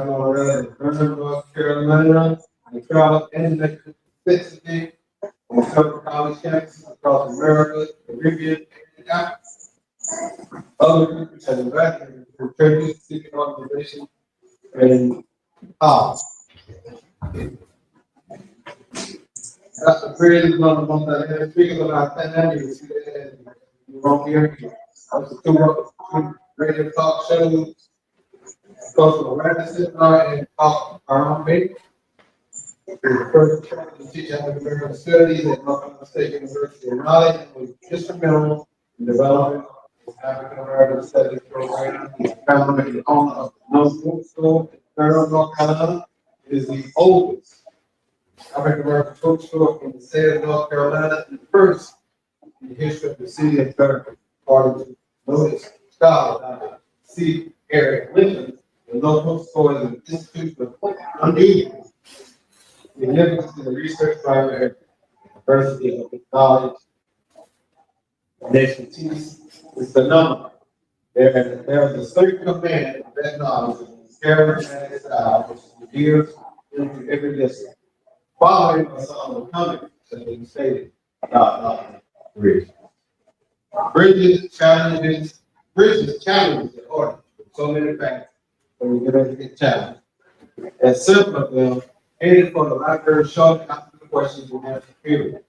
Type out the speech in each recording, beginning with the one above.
North Carolina, and traveled extensively on several college campuses across America, the Caribbean, and Africa. Other groups have invited for training seeking organization and college. Dr. Fred is one of the ones that had speaking about that. You won't hear me. I was two radio talk shows, go to a radio seminar and talk around me. The first to teach African studies at North State University in Raleigh and was instrumental in developing the African American Studies program. He's founded the owner of the North Bookstore in Durham, North Carolina. It is the oldest African American bookstore in the state of North Carolina and the first in the history of the city of Durham. According to notice scholar Dr. C. Eric Lincoln, the local bookstore is an institution of unusual significance in the research primary diversity of knowledge and expertise is the number. There is a certain command of that knowledge and charismatic style which reveals into every lesson. Following us on the comment that we stated about knowledge bridge. Bridges challenges the order with so many factors that we get ready to get challenged. As several of them aided for the library short answer the questions we have period.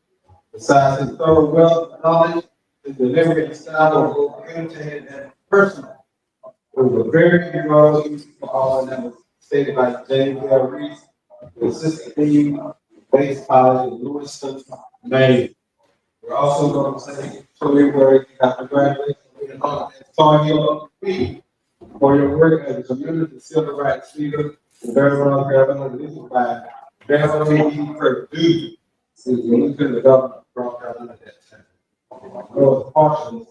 Besides his thorough wealth of knowledge, his delivery and style were both entertaining and personal. It was a very good role for all, and that was stated by James L. Reese, the assistant dean Bates College in Lewiston, Maine. We're also going to say so many words, congratulations Antonio P. for your work as a community civil rights leader in North Carolina. This is by Beverly Purdue, who's the lieutenant governor of North Carolina at that time. Well, partially,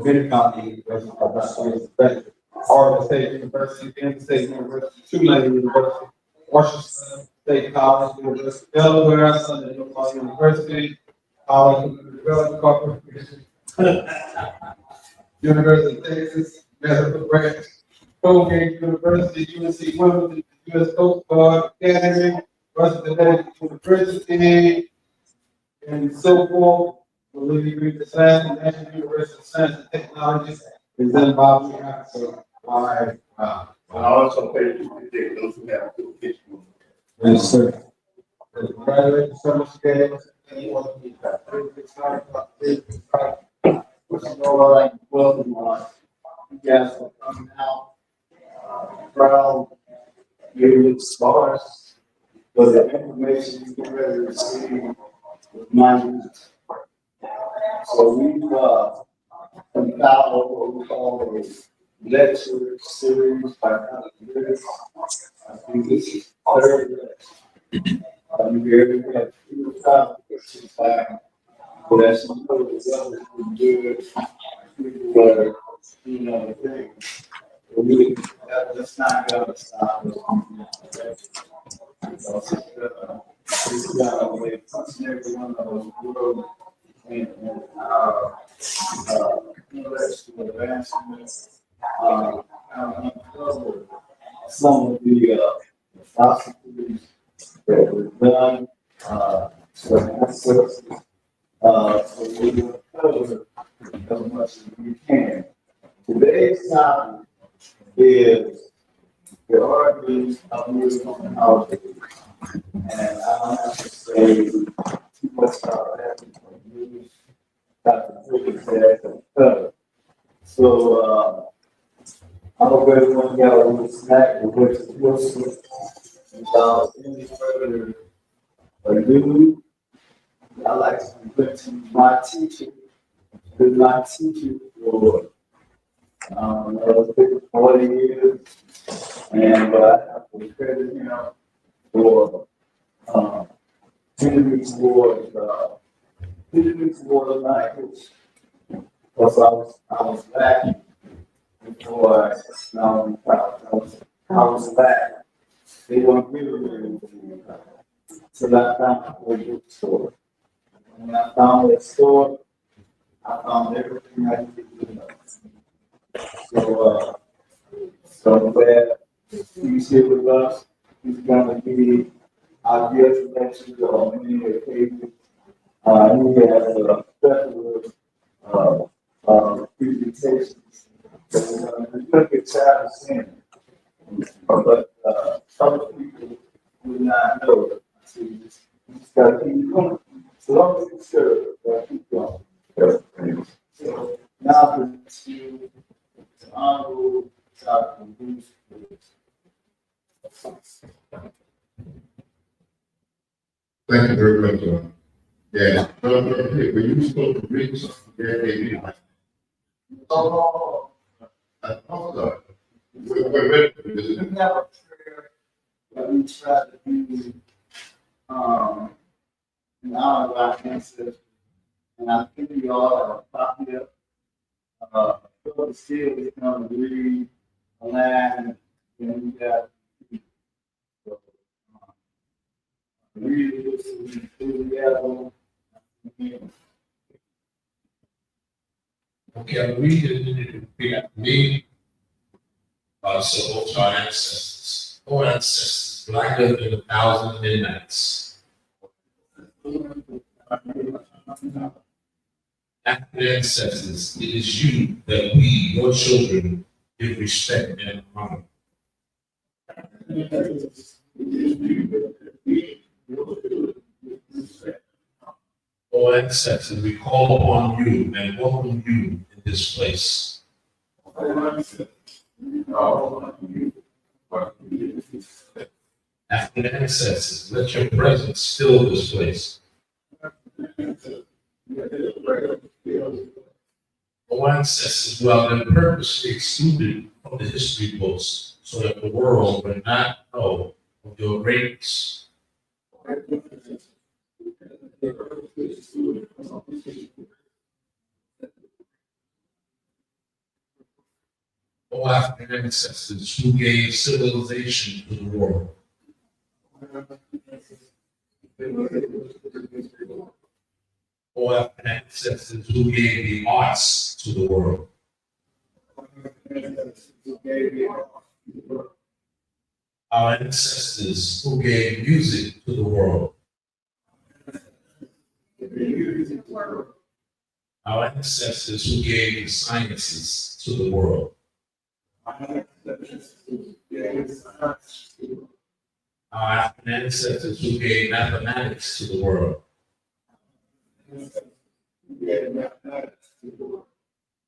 many colleagues, Oregon State University, Kansas State University, Tulane University, Washington State College, University of Delaware, Southern Illinois University, College of Development Corporation, University of Texas, Medical Branch, Colgate University, UNC Wimbledon, U.S. Coast Guard Academy, Washington University, and so forth. We'll degree the science and National University of Science and Technology is in Bobby. So, all right. I also pay you to take those who have to pitch. Yes, sir. Congratulations so much again. All right, welcome. You guys are coming out. Proud. You stars. But the information you get ready to receive with my so we've compiled what we call a lecture series by kind of years. I think this is third lecture. Here we have 2 questions back. But that's some of the others we do. People you know, things. That's not going to stop us. This got a way of every one of those world and intellectual advancements, uncover some of the philosophies that were done, so we will cover as much as we can. Today's topic is the origins of musical knowledge. And I don't have to say too much about that because Dr. Frick said so I hope everyone got a little snack and went to Wilson without any further ado. I like to put to my teacher, for over 40 years, and I have to credit him for Henry's Ward language. Because I was back before I was back. They weren't really so I found a bookstore. When I found that store, I found everything I needed to know. So I'm glad He's here with us. He's gonna be our guest next year on many occasions. He has a special, presentations. That we're gonna look at child sin. But, some people would not know. See, just gotta keep going. As long as it's served, gotta keep going. So now to honorable Dr. Bruce. Thank you very much, John. Yeah, hey, were you supposed to read something? Yeah, they Oh, I thought so. Wait. we have a prayer that we try to do, in honor of our ancestors. And I think we all have a copy of, Philip Steele is going to read a line, and we got, read this, together. Okay, I'm reading it to repeat me. So also our ancestors. Our ancestors, blacker than 1,000 midnights. After the ancestors, it is you that we, your children, give respect and honor. Our ancestors, we call upon you and welcome you in this place. After the ancestors, let your presence fill this place. Our ancestors, well, they're purposely excluded from the history books so that the world would not know of your greatness. All African ancestors who gave civilization to the world. All African ancestors who gave the arts to the world. Our ancestors who gave music to the world. Our ancestors who gave the sciences to the world. Our African ancestors who gave mathematics to the world.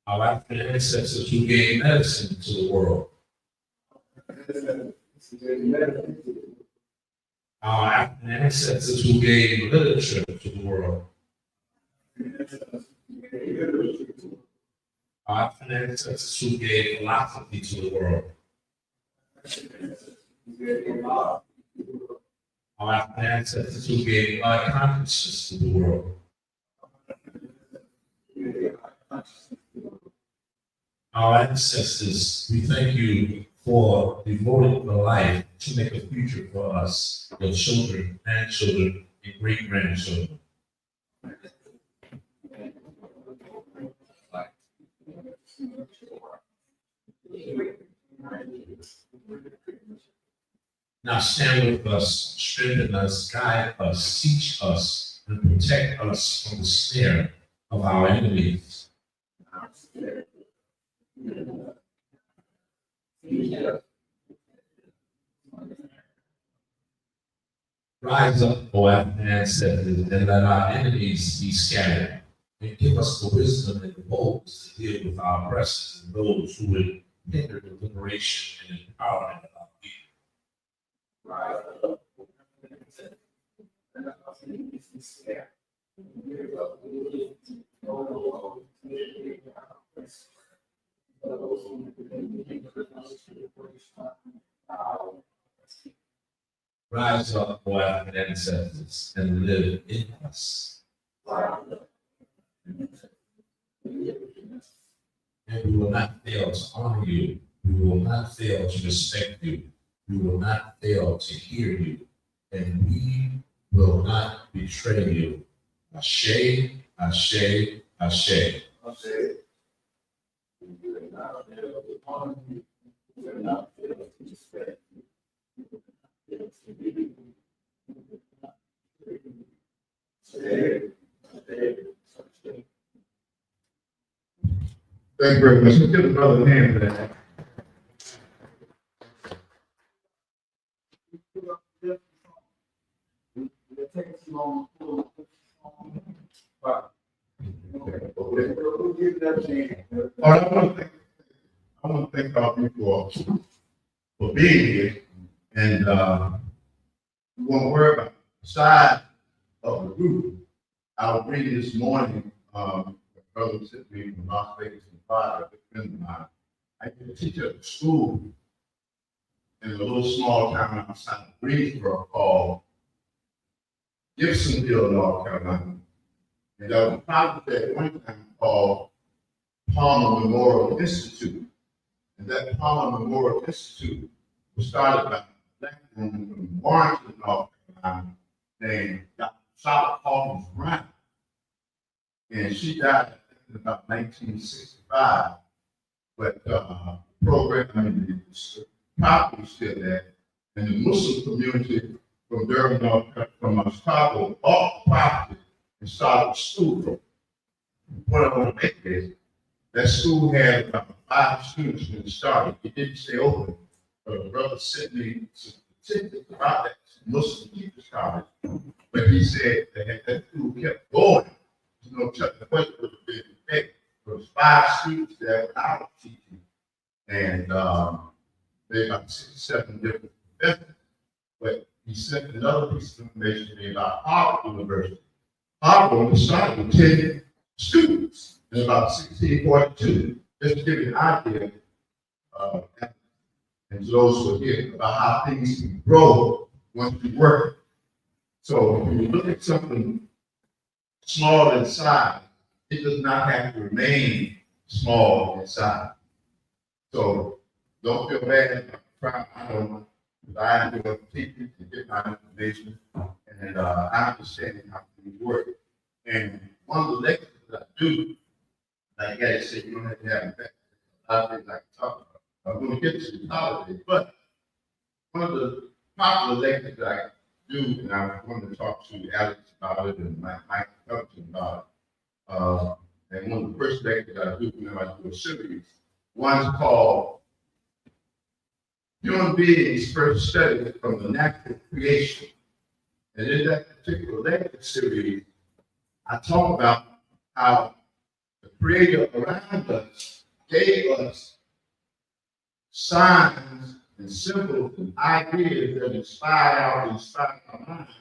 Our African ancestors who gave medicine to the world. Our African ancestors who gave literature to the world. Our African ancestors who gave philosophy to the world. Our African ancestors who gave God consciousness to the world. Our ancestors, we thank you for devoting your life to make a future for us, your children, grandchildren, and great-grandchildren. Now stand with us, strengthen us, guide us, teach us, and protect us from the snare of our enemies. Rise up, O African ancestors, and let our enemies be scattered, and give us the wisdom and the boldness to deal with our oppressors and those who would hinder the liberation and empowerment of our people. Rise up. Rise up, O African ancestors, and live in us. And we will not fail to honor you. We will not fail to respect you. We will not fail to hear you. And we will not betray you. Ashe, ashe, ashe. Thank you very much. Let's give another hand for that. All right, I want to thank all you for being here, and we won't worry about the size of the group. I was reading this morning, a brother sent me from Las Vegas, Nevada, a good friend of mine. I used to teach at a school in a little small town outside of Greensboro called Gibsonville, North Carolina. And there was a project at one time called Palmer Memorial Institute. And that Palmer Memorial Institute was started by a black woman from Warrenton, North Carolina, named Dr. Charlotte Hawkins Brown. And she died in about 1965. But the program, the property is still there. And the Muslim community from Durham, from Chicago, bought the property and started a school. What I want to make is, that school had about 5 students when it started. It didn't stay open. But the brother sent me some statistics about that Muslim Teachers College. But he said that school kept going. Chuck the question would have been okay. There was 5 students there without teaching. And they about 6 or 7 different professors. But he sent another piece of information to me about Harvard University. Harvard only started with 10 students in about 1642. Just to give you an idea, and those who are here, about how things can grow once you work. So when you look at something small in size, it does not have to remain small in size. So don't feel bad. I don't know. I enjoy teaching and get my information, and I understand how things work. And one of the lectures that I do, like I said, you don't have to have that. A lot of things I can talk about. I'm going to get to the holidays, but one of the popular lectures that I do, and I want to talk to Alex about it and Mike Compton about it. And one of the first lectures I do, I do a series. One's called Human Beings First Studies from the Natural Creation. And in that particular lecture series, I talk about how the Creator around us gave us signs and symbols and ideas that inspire our minds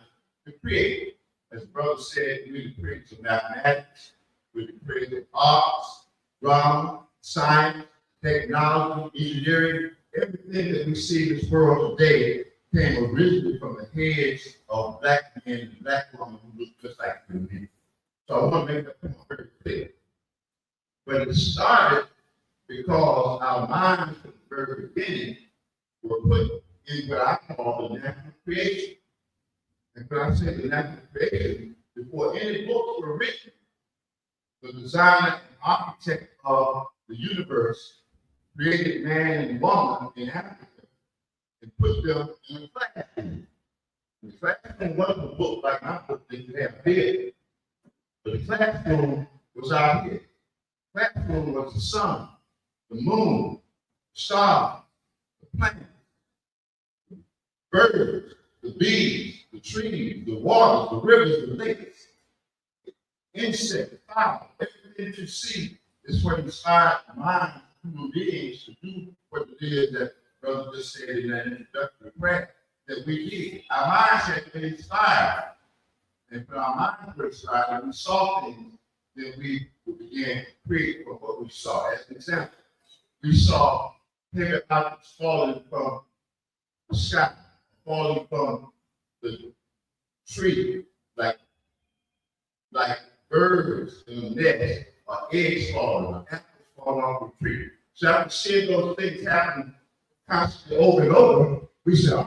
to create. As the brother said, we can create some mathematics, we can create arts, drama, science, technology, engineering. Everything that we see in this world today came originally from the heads of black men and black women who look just like me. So I want to make that point very clear. But it started because our minds from the very beginning were put in what I call the natural creation. And when I say the natural creation, before any books were written, the designer and architect of the universe created man and woman in Africa and put them in a classroom. The classroom wasn't a book like my book that you have here, but the classroom was out here. The classroom was the sun, the moon, the stars, the planets, the birds, the bees, the trees, the waters, the rivers, the lakes, insects, flowers, everything you see is what inspired the mind of human beings to do what it is that Brother just said in that introductory prayer that we did. Our minds had been inspired. And when our minds were inspired and we saw things, then we began to create from what we saw. As an example, we saw heavy objects falling from the sky, falling from the tree, like birds in the nest, or eggs falling, or apples falling off the tree. So after seeing those things happen constantly over and over, we said,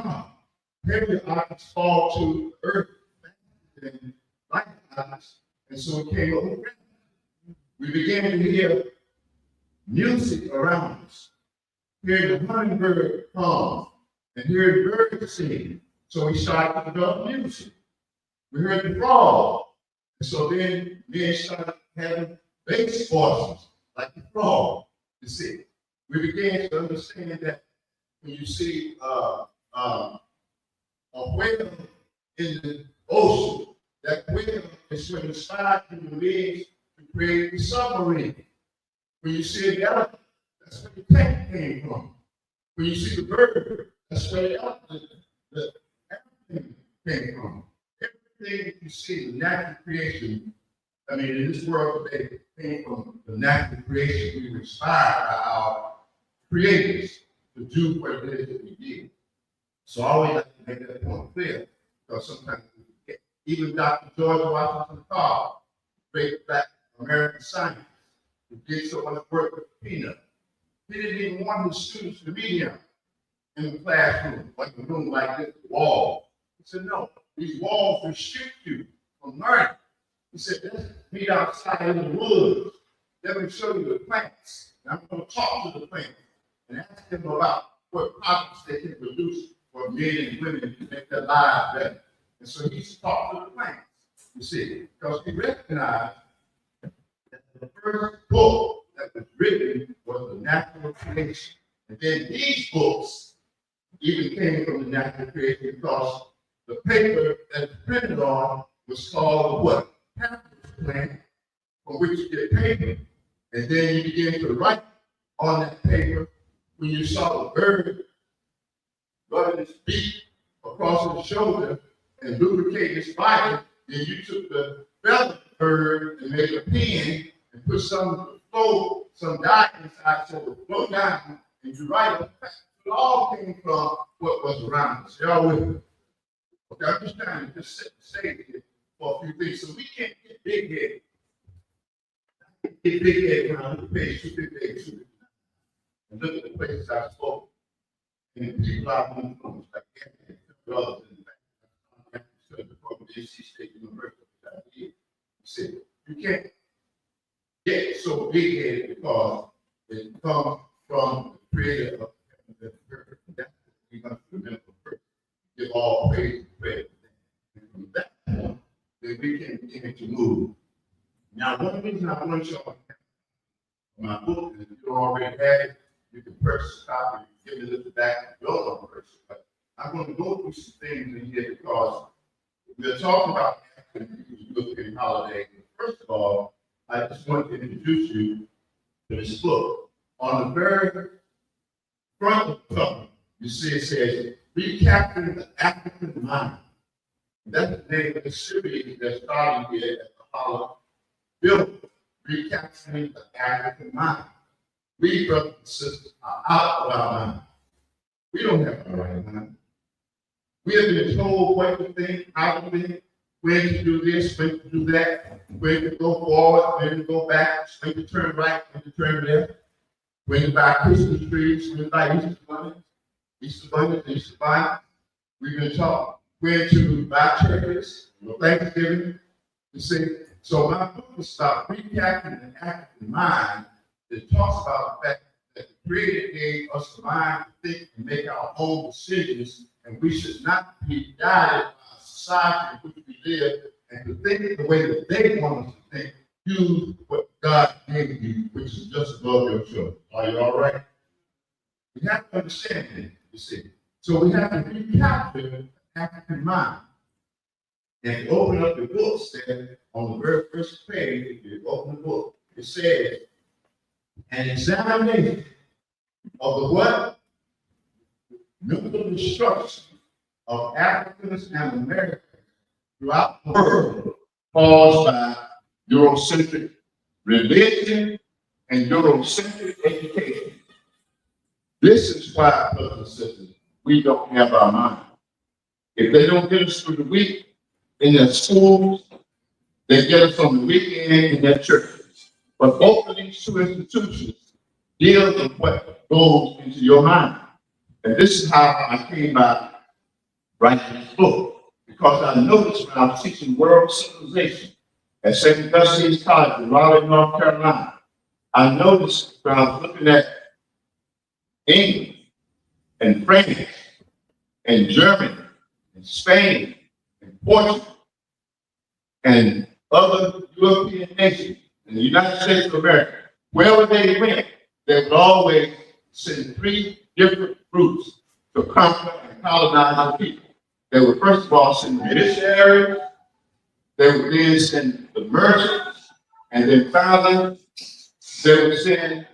heavy objects fall to the earth and light objects, and so it came over. We began to hear music around us. hearing the hummingbird hum and hearing birds sing. So we started to develop music. We heard the frog. And so then men started having bass voices like the frog. You see, we began to understand that when you see a whale in the ocean, that whale is what inspired human beings to create the submarine. When you see the elephant, that's where the tank came from. When you see the bird, that's where the everything came from. Everything that you see, the natural creation, I mean, in this world today, came from the natural creation. We were inspired by our creators to do what it is that we did. So I always like to make that point clear, because sometimes we forget. Even Dr. George Washington Carver, great black American scientist, who did so much work with peanut. He didn't even want his students to be here in the classroom, like a room like this, wall. He said, no, these walls restrict you from learning. He said, let's meet outside in the woods. Let me show you the plants. And I'm going to talk to the plants and ask them about what products they can produce for men and women to make their lives better. And so he's talking to the plants, you see, because he recognized that the first book that was written was the natural creation. And then these books even came from the natural creation because the paper that it's printed on was called what? Papyrus plant, from which you get paper. And then you begin to write on that paper. When you saw the bird rubbing his beak across his shoulder and lubricating his body, then you took the feathered bird and made a pen and put some flow, some dye inside so it would flow down and you write it. It all came from what was around us. Y'all with me? Okay, I'm just trying to just set the stage here for a few things. So we can't get big headed. Get big headed when I look at page 258, and look at the places I spoke. And the people I've moved from, like brothers in the back, from NC State University. You see, you can't get so big headed because it comes from the creator of the earth. That's what we must remember first. Give all praise and credit. And from that point, then we can begin to move. Now, one reason I want y'all to have my book, and if you don't already have it, you can purchase a copy, give it at the back, and go on purchase. But I'm going to go through some things in here because we're talking about African holiday. First of all, I just want to introduce you to this book. On the very front of the cover, you see it says, Recapturing the African Mind. That's the name of the series that's starting here at the Holla Building, Recapturing the African Mind. We, brothers and sisters, are out of our mind. We don't have our right mind. We have been told what to think, how to think, when to do this, when to do that, when to go forward, when to go back, when to turn right, when to turn left, when to buy Christmas trees, when to buy Easter bunnies. We've been taught when to buy checkers for Thanksgiving. You see, so my book is about recapping an African mind that talks about the fact that the Creator gave us the mind to think and make our own decisions, and we should not be guided by a society in which we live and to think the way that they want us to think. Use what God gave you, which is just above your shoulder. Are you all right? We have to understand it, you see. So we have to recapture the African mind. And open up the book, said on the very first page, if you open the book, it says, an examination of the what? Mental destruction of Africans and Americans throughout the world caused by Eurocentric religion and Eurocentric education. This is why, brothers and sisters, we don't have our mind. If they don't get us through the week in their schools, they get us on the weekend in their churches. But both of these two institutions deal with what goes into your mind. And this is how I came by writing this book. Because I noticed when I was teaching world civilization at St. Augustine's College in Raleigh, North Carolina, I noticed when I was looking at England, and France, and Germany, and Spain, and Portugal, and other European nations, and the United States of America. Wherever they went, they would always send 3 different groups to conquer and colonize the people. They would first of all send the missionaries, they would then send the merchants, and then finally, they would send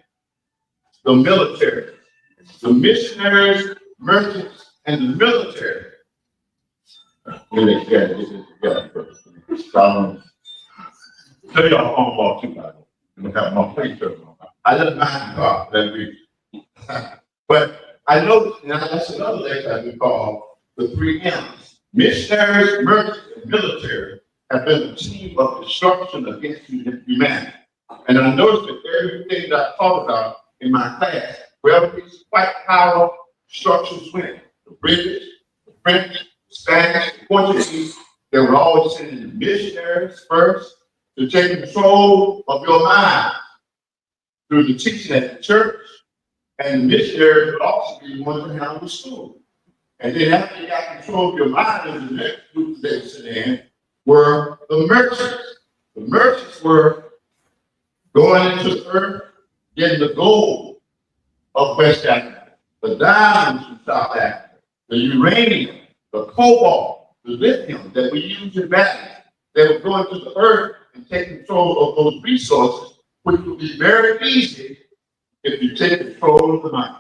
the military. The missionaries, merchants, and the military. Let me get this together first. Tell y'all home ball too, by the way. Have my play shirt on. I just mind God that we. But I know now that's another thing that we call the 3 M's. Missionaries, merchants, and military have been a team of destruction against humanity. And I noticed that everything that I talked about in my class, wherever these white power structures went, the British, the French, the Spanish, the Portuguese, they were always sending the missionaries first to take control of your mind through the teaching at the church, and the missionaries would also be the ones to handle the school. And then after you got control of your mind, the next group they sent in were the merchants. The merchants were going into the earth, getting the gold of West Africa, the diamonds from South Africa, the uranium, the cobalt, the lithium that we use in batteries. They would go into the earth and take control of those resources, which would be very easy if you take control of the mind.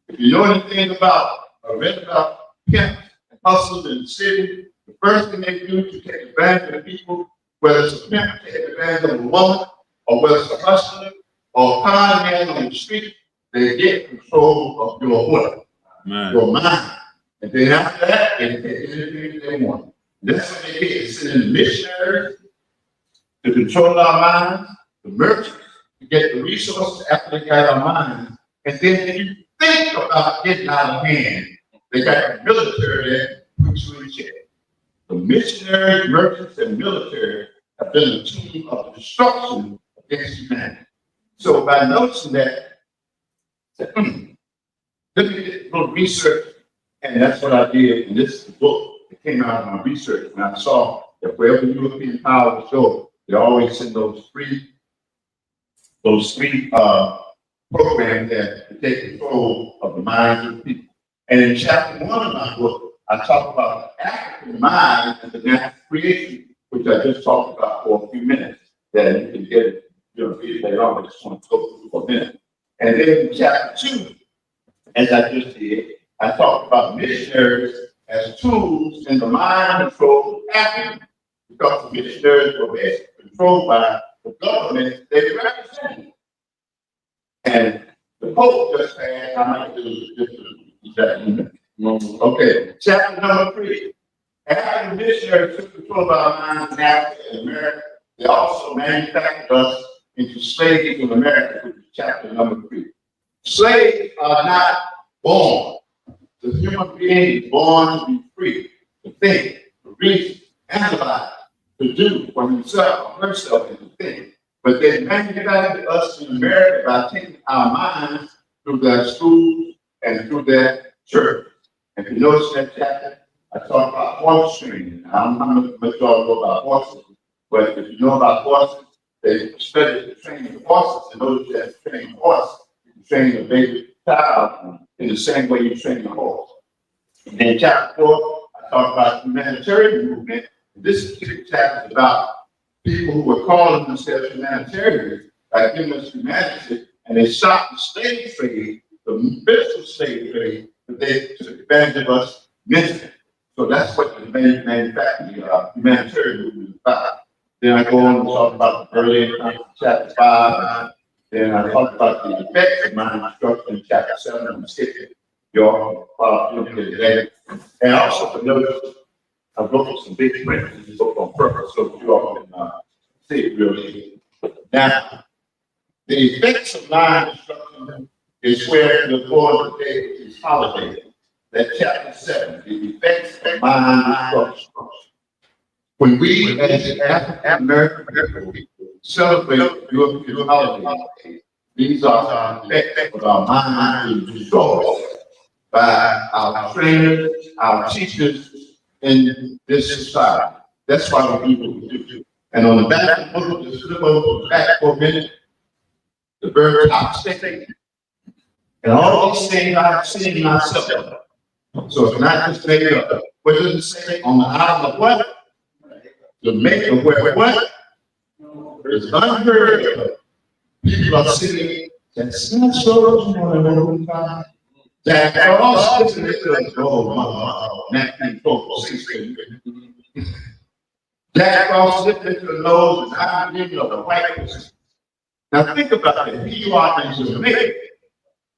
If you know anything about or read about pimps and hustlers in the city, the first thing they do to take advantage of people, whether it's a pimp taking advantage of a woman, or whether it's a hustler or a con man on the street, they get control of your what? Your mind. And then after that, they can take anything they want. That's what they did. They sent in the missionaries to control our minds, the merchants to get the resources after they got our minds. And then if you think about getting out of hand, they got the military that puts you in check. The missionaries, merchants, and military have been a team of destruction against humanity. So by noticing that, let me do a little research, and that's what I did in this book. It came out of my research, and I saw that wherever European powers go, they always send those three programs that to take control of the minds of the people. And in chapter 1 of my book, I talk about the African mind and the natural creation, which I just talked about for a few minutes. That you can get it, later on. I just want to go through for a minute. And then in chapter 2, as I just did, I talked about missionaries as tools in the mind control of Africa, because the missionaries were basically controlled by the government they represented. And the Pope just passed, I might do this. Okay, chapter number 3. After the missionaries took control of our minds in Africa and America, they also manufactured us into slaves in America, which is chapter number 3. Slaves are not born. The human being is born to be free, to think, to reason, analyze, to do for himself or herself and to think. But they manufactured us in America by taking our minds through their schools and through their church. If you notice that chapter, I talk about horse training. I don't know how much y'all know about horses, but if you know about horses, they study the training of horses. And those that train a horse, you train a baby child in the same way you train a horse. And then chapter 4, I talk about the humanitarian movement. This particular chapter is about people who were calling themselves humanitarians, like giving us humanity, and they stopped the slave trade, the physical slave trade, but they took advantage of us mentally. So that's what the manufacturing humanitarian movement is about. Then I go on and talk about the early encounter, chapter 5. Then I talk about the effects of mind destruction in chapter 7 and 6. Y'all look at it later. And also for notice, I wrote some big print in this book on purpose, so you all can see it real easy. Now, the effects of mind destruction is where the Lord today is holiday. That's chapter 7, the effects of mind destruction. When we as African American people celebrate your holiday, These are the effects of our mind being destroyed by our trainers, our teachers in this society. That's why we do what we do. And on the back of the book, just flip over the back for a minute, the very top statement. And all these things I've seen myself. So it's not just made up. What does it say on the island of what? The maker where what? It's unheard of. People are sitting and still shows that cross Jack Frost slipped into the nose and I'm giving of the white person. Now think about it. Here you are in Jamaica,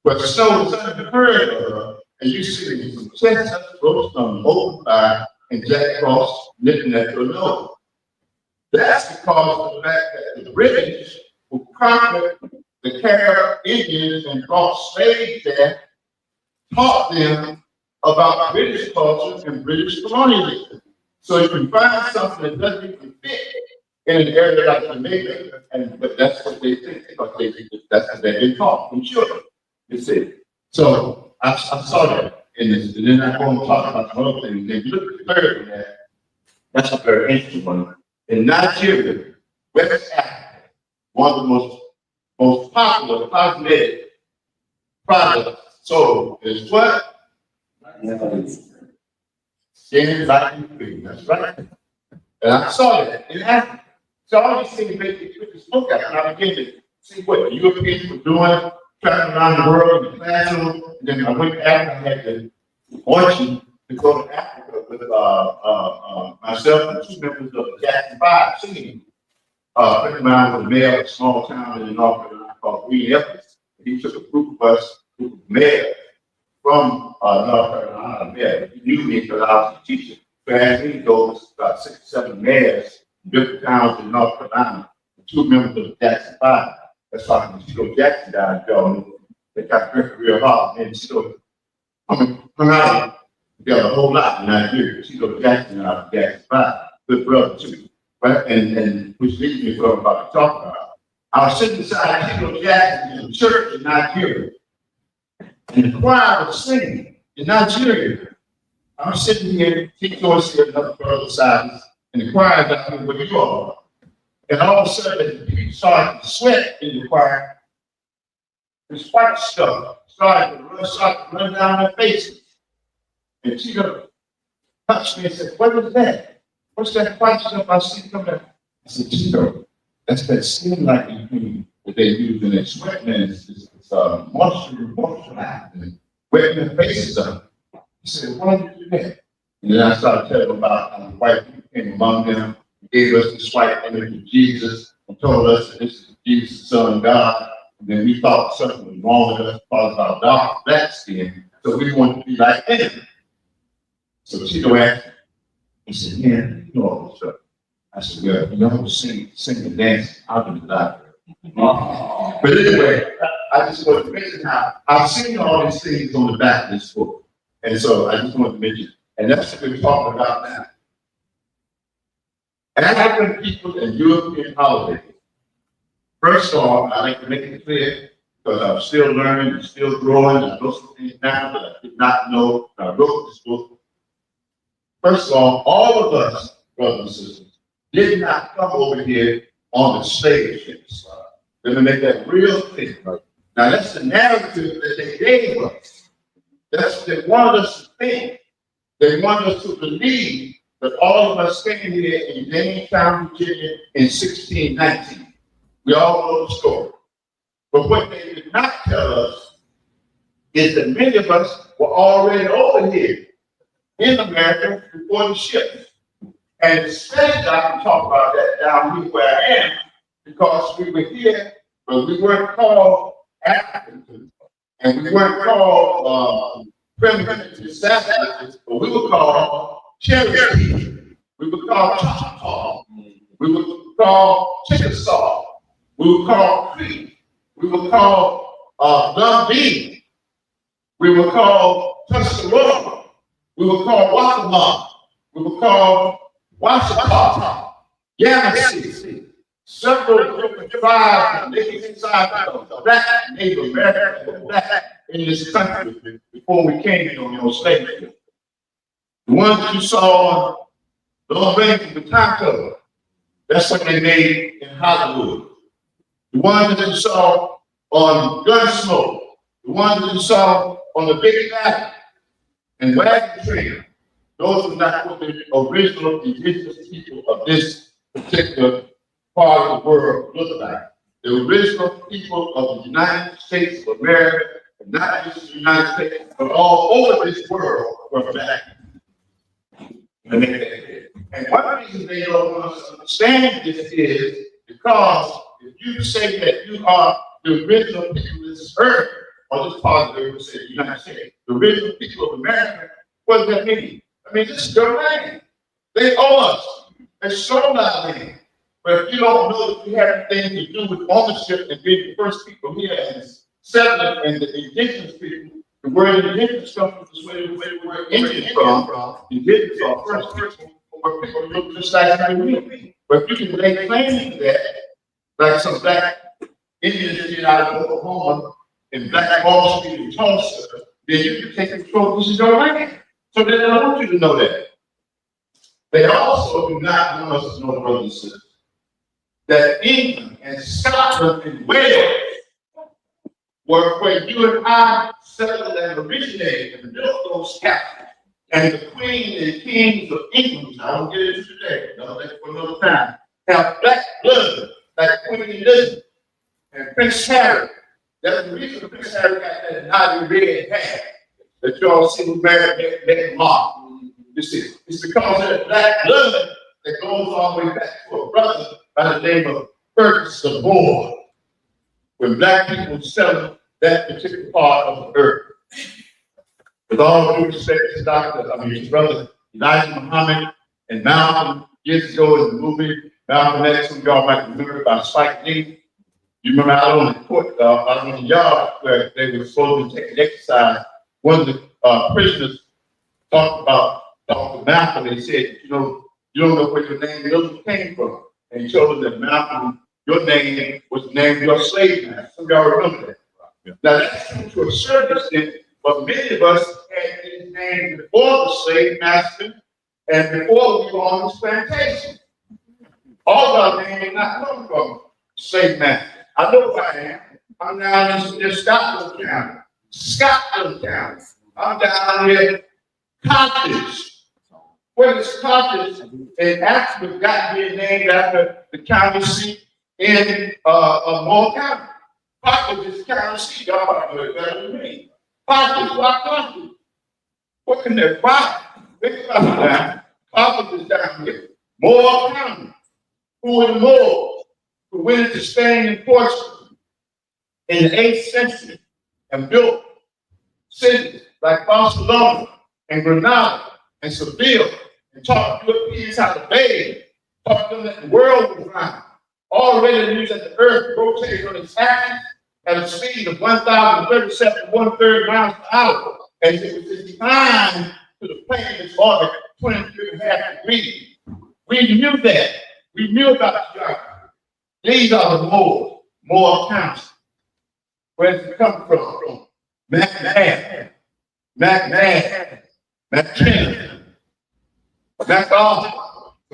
but the snow is unheard of, and you see some chestnuts roast on the open fire and Jack Frost nipping at your nose. That's because of the fact that the British who conquered the Carib Indians and brought slaves there taught them about British culture and British colonialism. So you can find something that doesn't even fit in an area like Jamaica, but that's what they think, because that's what they've been taught from children. You see. So I saw that in this, and then I'm going to talk about some other things. If you look at the third one, that's a very interesting one. In Nigeria, West Africa, one of the most popular cosmetic products sold is what? Skin lightening cream. That's right. And I saw that in Africa. So all these things make me quick to look at, and I began to see what the Europeans were doing, traveling around the world in the classroom. And then I went to Africa. I had the fortune to go to Africa with myself and two members of the Jackson 5 singing. A friend of mine was a mayor of a small town in the North Carolina called Green Ellis. He took a group of us, group of mayors from North Carolina. Mayor. He knew me because I was a teacher. So as we go, about 6 or 7 mayors in different towns in North Carolina, and 2 members of the Jackson 5. That's why when Chico Jackson died, y'all, they got drinking real hard. And so hung out together a whole lot in Nigeria. Chico Jackson and I Jackson 5, good brother too. Right? And which leads me to what I'm about to talk about. I was sitting beside Chico Jackson in a church in Nigeria, and the choir was singing in Nigeria. I'm sitting here, Chico is here, another brother beside us, and the choir is out here where you are. And all of a sudden, people started to sweat in the choir. This white stuff started to run down their faces. And Chico touched me and said, "What is that? What's that white stuff I see coming out?" I said, "Chico, that's that skin lightening cream that they use in their sweat, man. It's moisturizing, wetting their faces up." He said, "Why did you do that?" And then I started telling them about how the white people came among them, gave us this white image of Jesus, and told us that this is Jesus, the Son of God. And then we thought something was wrong with us because of our dark, black skin, so we wanted to be like him. So Chico asked me, he said, "Man, you know all this stuff." I said, "Well, you know, sing and dance, I'll do the doctor." But anyway, I just wanted to mention how I've seen all these things on the back of this book. And so I just wanted to mention, and that's what we're talking about now. African people and European holidays. First of all, I like to make it clear, because I'm still learning and still growing. I know some things now that I did not know when I wrote this book. First of all of us, brothers and sisters, did not come over here on the slave ships. Let me make that real clear. Now that's the narrative that they gave us. That's what they wanted us to think. They wanted us to believe that all of us came here in Jamestown, Virginia in 1619. We all know the story. But what they did not tell us is that many of us were already over here in America before the ships. And especially I can talk about that down here where I am, because we were here, but we weren't called Africans, and we weren't called primitive savages, but we were called Cherokee. We were called Choctaw. We were called Chickasaw. We were called Cree. We were called Dundee. We were called Tuscarora. We were called Waccamaw. We were called Washita, Yamasee, several different tribes living inside the black Native American and black in this country before we came in on slavery. The ones that you saw on those rings with time cover, that's what they made in Hollywood. The ones that you saw on Gunsmoke, the ones that you saw on the Big Apple and Wagon Train, those are not what the original indigenous people of this particular part of the world look like. The original people of the United States of America, and not just the United States, but all over this world were black. And one reason they don't want us to understand this is because if you say that you are the original people of this earth, or this part of the earth, say the United States, the original people of America, what does that mean? I mean, this is their land. They owe us. They sold our land. But if you don't know that you have anything to do with ownership and being the first people here and settling and the indigenous people, the word indigenous comes from this way the word Indian from. Indigenous are first people where people look just like me. But if you can lay claim to that, like some black Indians did out of Oklahoma and black Wall Street and Tulsa, then you can take control. This is your land. So they don't want you to know that. They also do not want us to know, brothers and sisters, that England and Scotland and Wales were where you and I settled and originated and built those capitals. And the queen and kings of England, I won't get into today, no, that's for another time, have black blood like Queen Elizabeth and Prince Harry. That's the reason Prince Harry got that naughty red hair that you all see who married that Mark. You see, it's because of the black blood that goes all the way back to a brother by the name of Ferguson Moore. When black people settled that particular part of the earth. With all due respect to his brother Elijah Muhammad and Malcolm years ago in the movie Malcolm X, some of y'all might remember by Spike Lee. You remember out on the court, out on the yard where they were supposed to take an exercise. One of the prisoners talked about Dr. Malcolm and said, you don't know where your name Elizabeth came from. And he told them that Malcolm, your name was the name of your slave master. Some of y'all remember that. Yeah. Now that's true to a certain extent, but many of us had his name before the slave master and before we were on this plantation. All of our name did not come from slave master. I know who I am. I'm down in Scotland County. Scotland County. I'm down here, Carthage. Where is Carthage? And actually got here named after the county seat in Moore County. Carthage is the county seat. Y'all probably know it better than me. Carthage, why Carthage? What can they buy? Think about that. Carthage is down here. Moore County. Who were the Moors? Who went into Spain and Portugal in the 8th century and built cities like Barcelona and Granada and Seville and taught Europeans how to bathe, taught them that the world was round. Already knew that the earth rotated on its axis at a speed of 1,037 1/3 miles per hour. And it was inclined to the plane in its orbit 23.5 degrees. We knew that. We knew about the geography. These are the Moors, Moore County. Where does it come from? McMahon, McKenna, McAuliffe.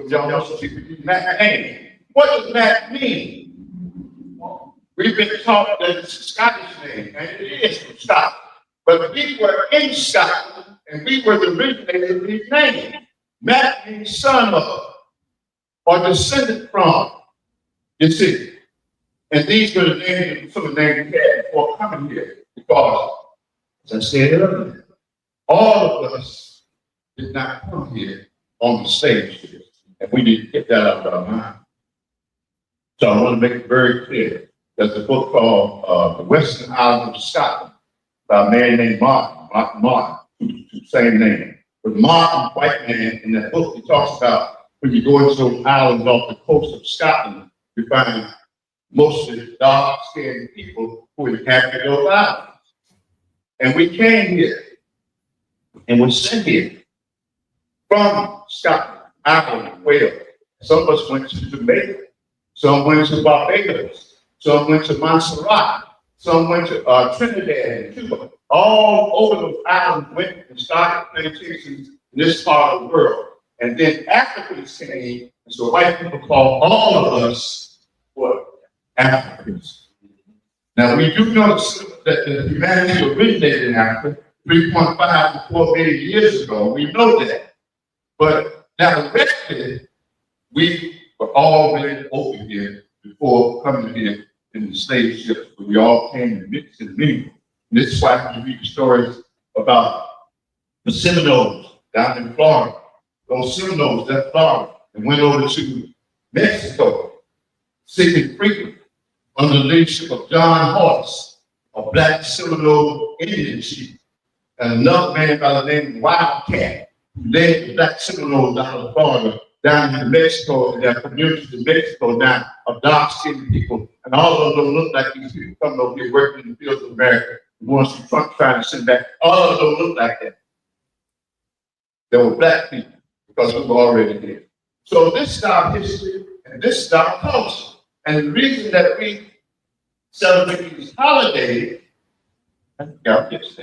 Y'all know some people use McMahon. What does Mac mean? We've been taught that it's a Scottish name, and it is from Scotland. But we were in Scotland, and we were the originators of these names. Mac means son of, or descendant from. You see, and these were the names, some of the names we had before coming here. Because, as I said earlier, all of us did not come here on the stage, and we need to get that out of our mind. So I want to make it very clear. There's a book called The Western Islands of Scotland by a man named Martin, same name. But Martin, white man, in that book, he talks about when you go into those islands off the coast of Scotland, you find mostly dark-skinned people who inhabit those islands. And we came here and were sent here from Scotland, Ireland, Wales. Some of us went to Jamaica. Some went to Barbados. Some went to Montserrat. Some went to Trinidad and Cuba. All over the islands went and started plantations in this part of the world. And then Africans came, and so white people call all of us what? Africans. Now we do know that the humanity originated in Africa 3.5 to 4 million years ago. We know that. But directly, we were already over here before coming here in the slave ships. We all came and mixed and mingled. This is why you read the stories about the Seminoles down in Florida. Those Seminoles left Florida and went over to Mexico, seeking freedom under the leadership of John Horse, a black Seminole Indian chief, and another man by the name of Wildcat, who led the black Seminoles down to Florida, down to Mexico, and their communities in Mexico now of dark-skinned people. And all of them don't look like these people coming over here working in the fields of America, the ones who Trump trying to send back. All of them don't look like that. They were black people because we were already here. So this is our history, and this is our culture. And the reason that we celebrate these holidays, I forgot this,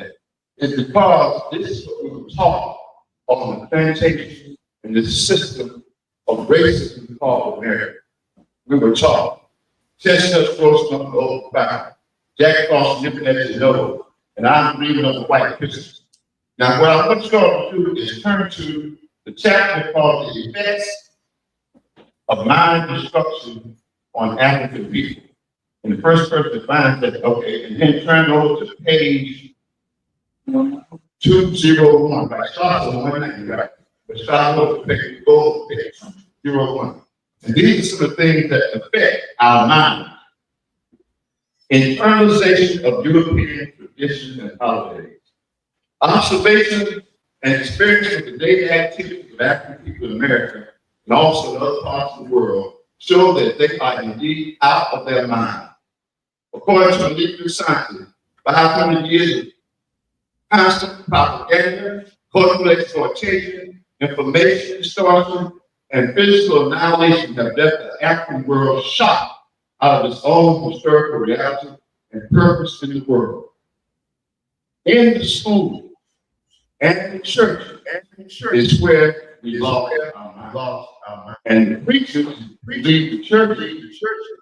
is because this is what we were taught on the plantation and the system of racism called America. We were taught. Chestnuts roasting up the old fire, Jack Frost nipping at his nose, and I'm reading on the white Christmas. Now, what I want you all to do is turn to the chapter called The Effects of Mind Destruction on African People. And the first person finds that, okay, and then turn over to page 201. Right? Start on 190, right? But start over to page 201. And these are some of the things that affect our mind. Internalization of European traditions and holidays. Observation and experience of the daily activities of African people in America and also in other parts of the world show that they are indeed out of their mind. According to legal scientists, 500 years of constant propaganda, cultural exploitation, information distortion, and physical annihilation have left the African world shocked out of its own historical reality and purpose in the world. In the school and the church is where we lost our mind. And the preachers lead the church,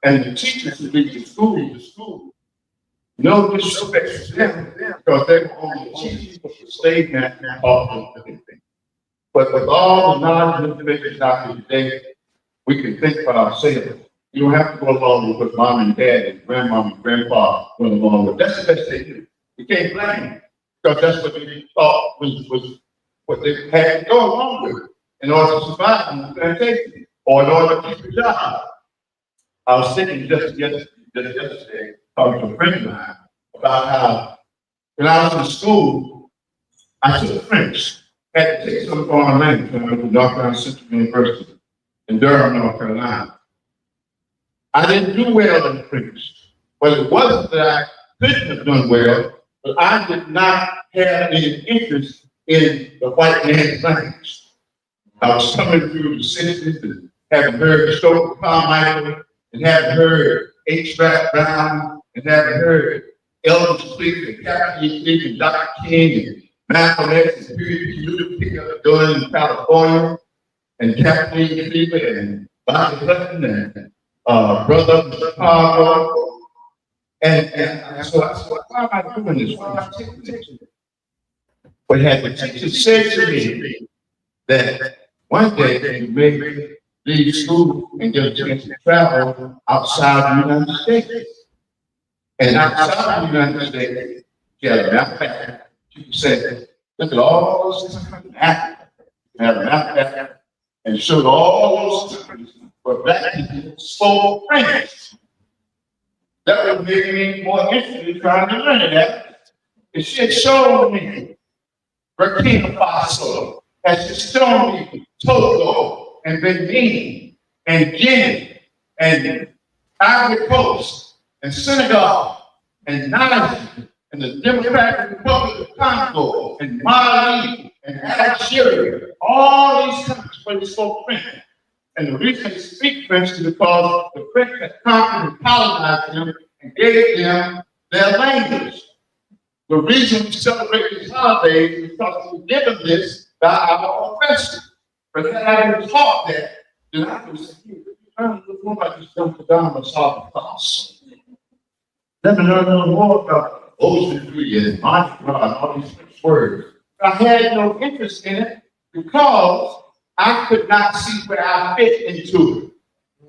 and the teachers lead the school. No disrespect to them, because they were only teaching for the slave master of everything. But with all the knowledge and information out here today, we can think for ourselves. You don't have to go along with what mom and dad and grandma and grandpa went along with. That's the best they do. You can't blame them, because that's what they thought was what they had to go along with in order to survive in the plantation or in order to keep a job. I was thinking just yesterday, talking to a friend of mine about how when I was in school, I took French. Had to take some foreign language when I went to North Carolina Central University in Durham, North Carolina. I didn't do well in French, but it wasn't that I couldn't have done well, but I did not have any interest in the white man's language. I was coming through the 60s and having heard Stokely Carmichael and having heard H. Rap Brown and having heard Elvis Cleveland and Captain Cleveland and Dr. King and Malcolm X and Huey Luther doing in California and Captain Cleveland and Bobby Hutton and brother from Chicago. And so I said, why am I doing this? Why am I taking this? But had the teacher said to me that one day they may leave school and get a chance to travel outside the United States. And outside the United States, she had a backpack. She said, look at all those countries in Africa. They had a backpack and showed all those countries where black people spoke French. That would make me more interested in trying to learn that. If she had shown me Burkina Faso, has just shown me Togo and Benin and Guinea and Ivory Coast and Senegal and Niger and the Democratic Republic of Congo and Mali and Algeria, all these countries where they spoke French. And the reason they speak French is because the French had conquered and colonized them and gave them their language. The reason we celebrate these holidays is because we were given this by our oppressors. But had I been taught that, then I would say, I just jumped down and saw the cross. Let me learn a little more about ocean tree and Mardi Gras and all these French words. But I had no interest in it because I could not see where I fit into it.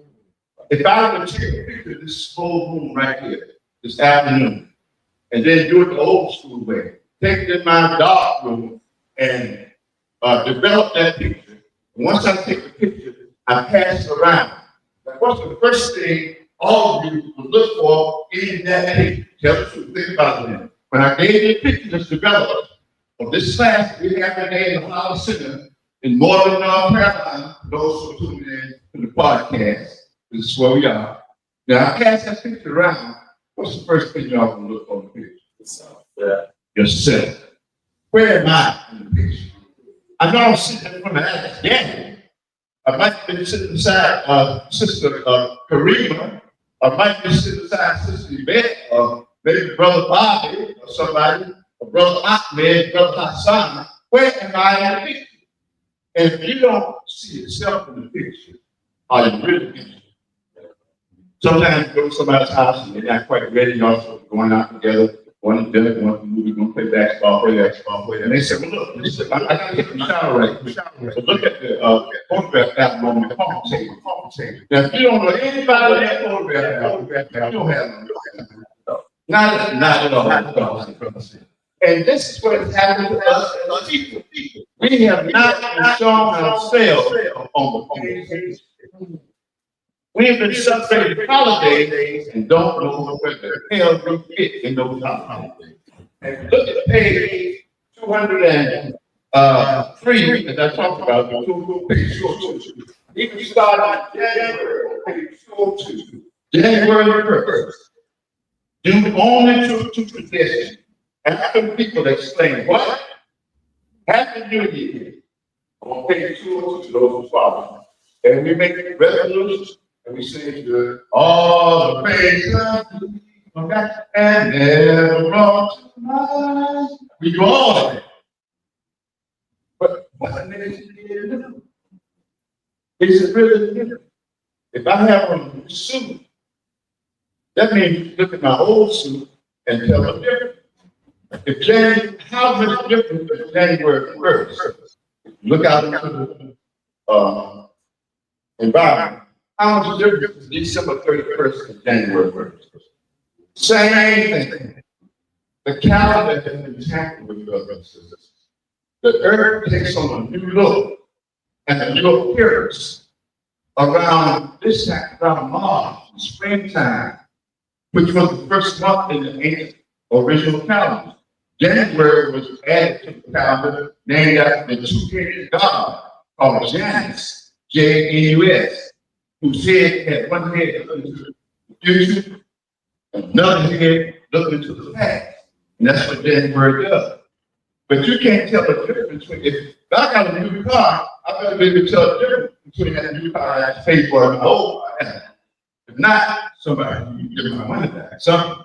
If I were to take a picture of this whole room right here, this afternoon, and then do it the old school way, take it in my dark room and develop that picture. And once I take the picture, I pass it around. Now, what's the first thing all of you would look for in that picture? Tell the truth. Think about it then. When I gave you a picture that's developed of this class we have today in the Holla Center in Northern North Carolina, those who are tuning in to the podcast, this is where we are. Now, I pass that picture around. What's the first thing y'all gonna look for in the picture? Yourself. Where am I in the picture? I know I'm sitting in front of Alex Daniel. I might be sitting beside Sister Karima. I might be sitting beside Sister Yvette, or maybe Brother Bobby, or somebody, or Brother Ahmed, Brother Hassan. Where am I in the picture? And if you don't see yourself in the picture, are you really interested? Sometimes you go to somebody's house and they're not quite ready, y'all sort of going out together, going to dinner, going to the movie, going to play basketball, and they say, well, look, listen, I got to get the shower right. So look at the photograph album on the coffee table. Now, if you don't know anybody in that photograph album, you don't have no. Not at all. And this is what is happening to us as people. We have not shown ourselves on the page. We have been celebrating holidays and don't know where the hell we fit in those holidays. And look at page 203 that I talked about, page 202. Even start on January, page 202. January 1st. Do only two traditions. After people explain what? Happy New Year. On page 202, those who follow. And we make resolutions. And we say to all the praise of God and never brought to mind. We do all of it. But what makes it different? Is it really different? If I have on a new suit, that means you look at my old suit and tell the difference. If January, how much difference is January 1st? Look out into the environment. How much difference is December 31st and January 1st? Same thing. The calendar has been tampered with, brothers and sisters. The earth takes on a new look and a new appearance around this time, around March, springtime, which was the first month in the ancient original calendar. January was added to the calendar, named after the two-headed god called Janus, Janus, whose head had one head looking into the future, another head looking into the past. And that's what January does. But you can't tell the difference between, if I got a new car, I better be able to tell the difference between that new car I have to pay for and an old car. If not, somebody you give my money back. So,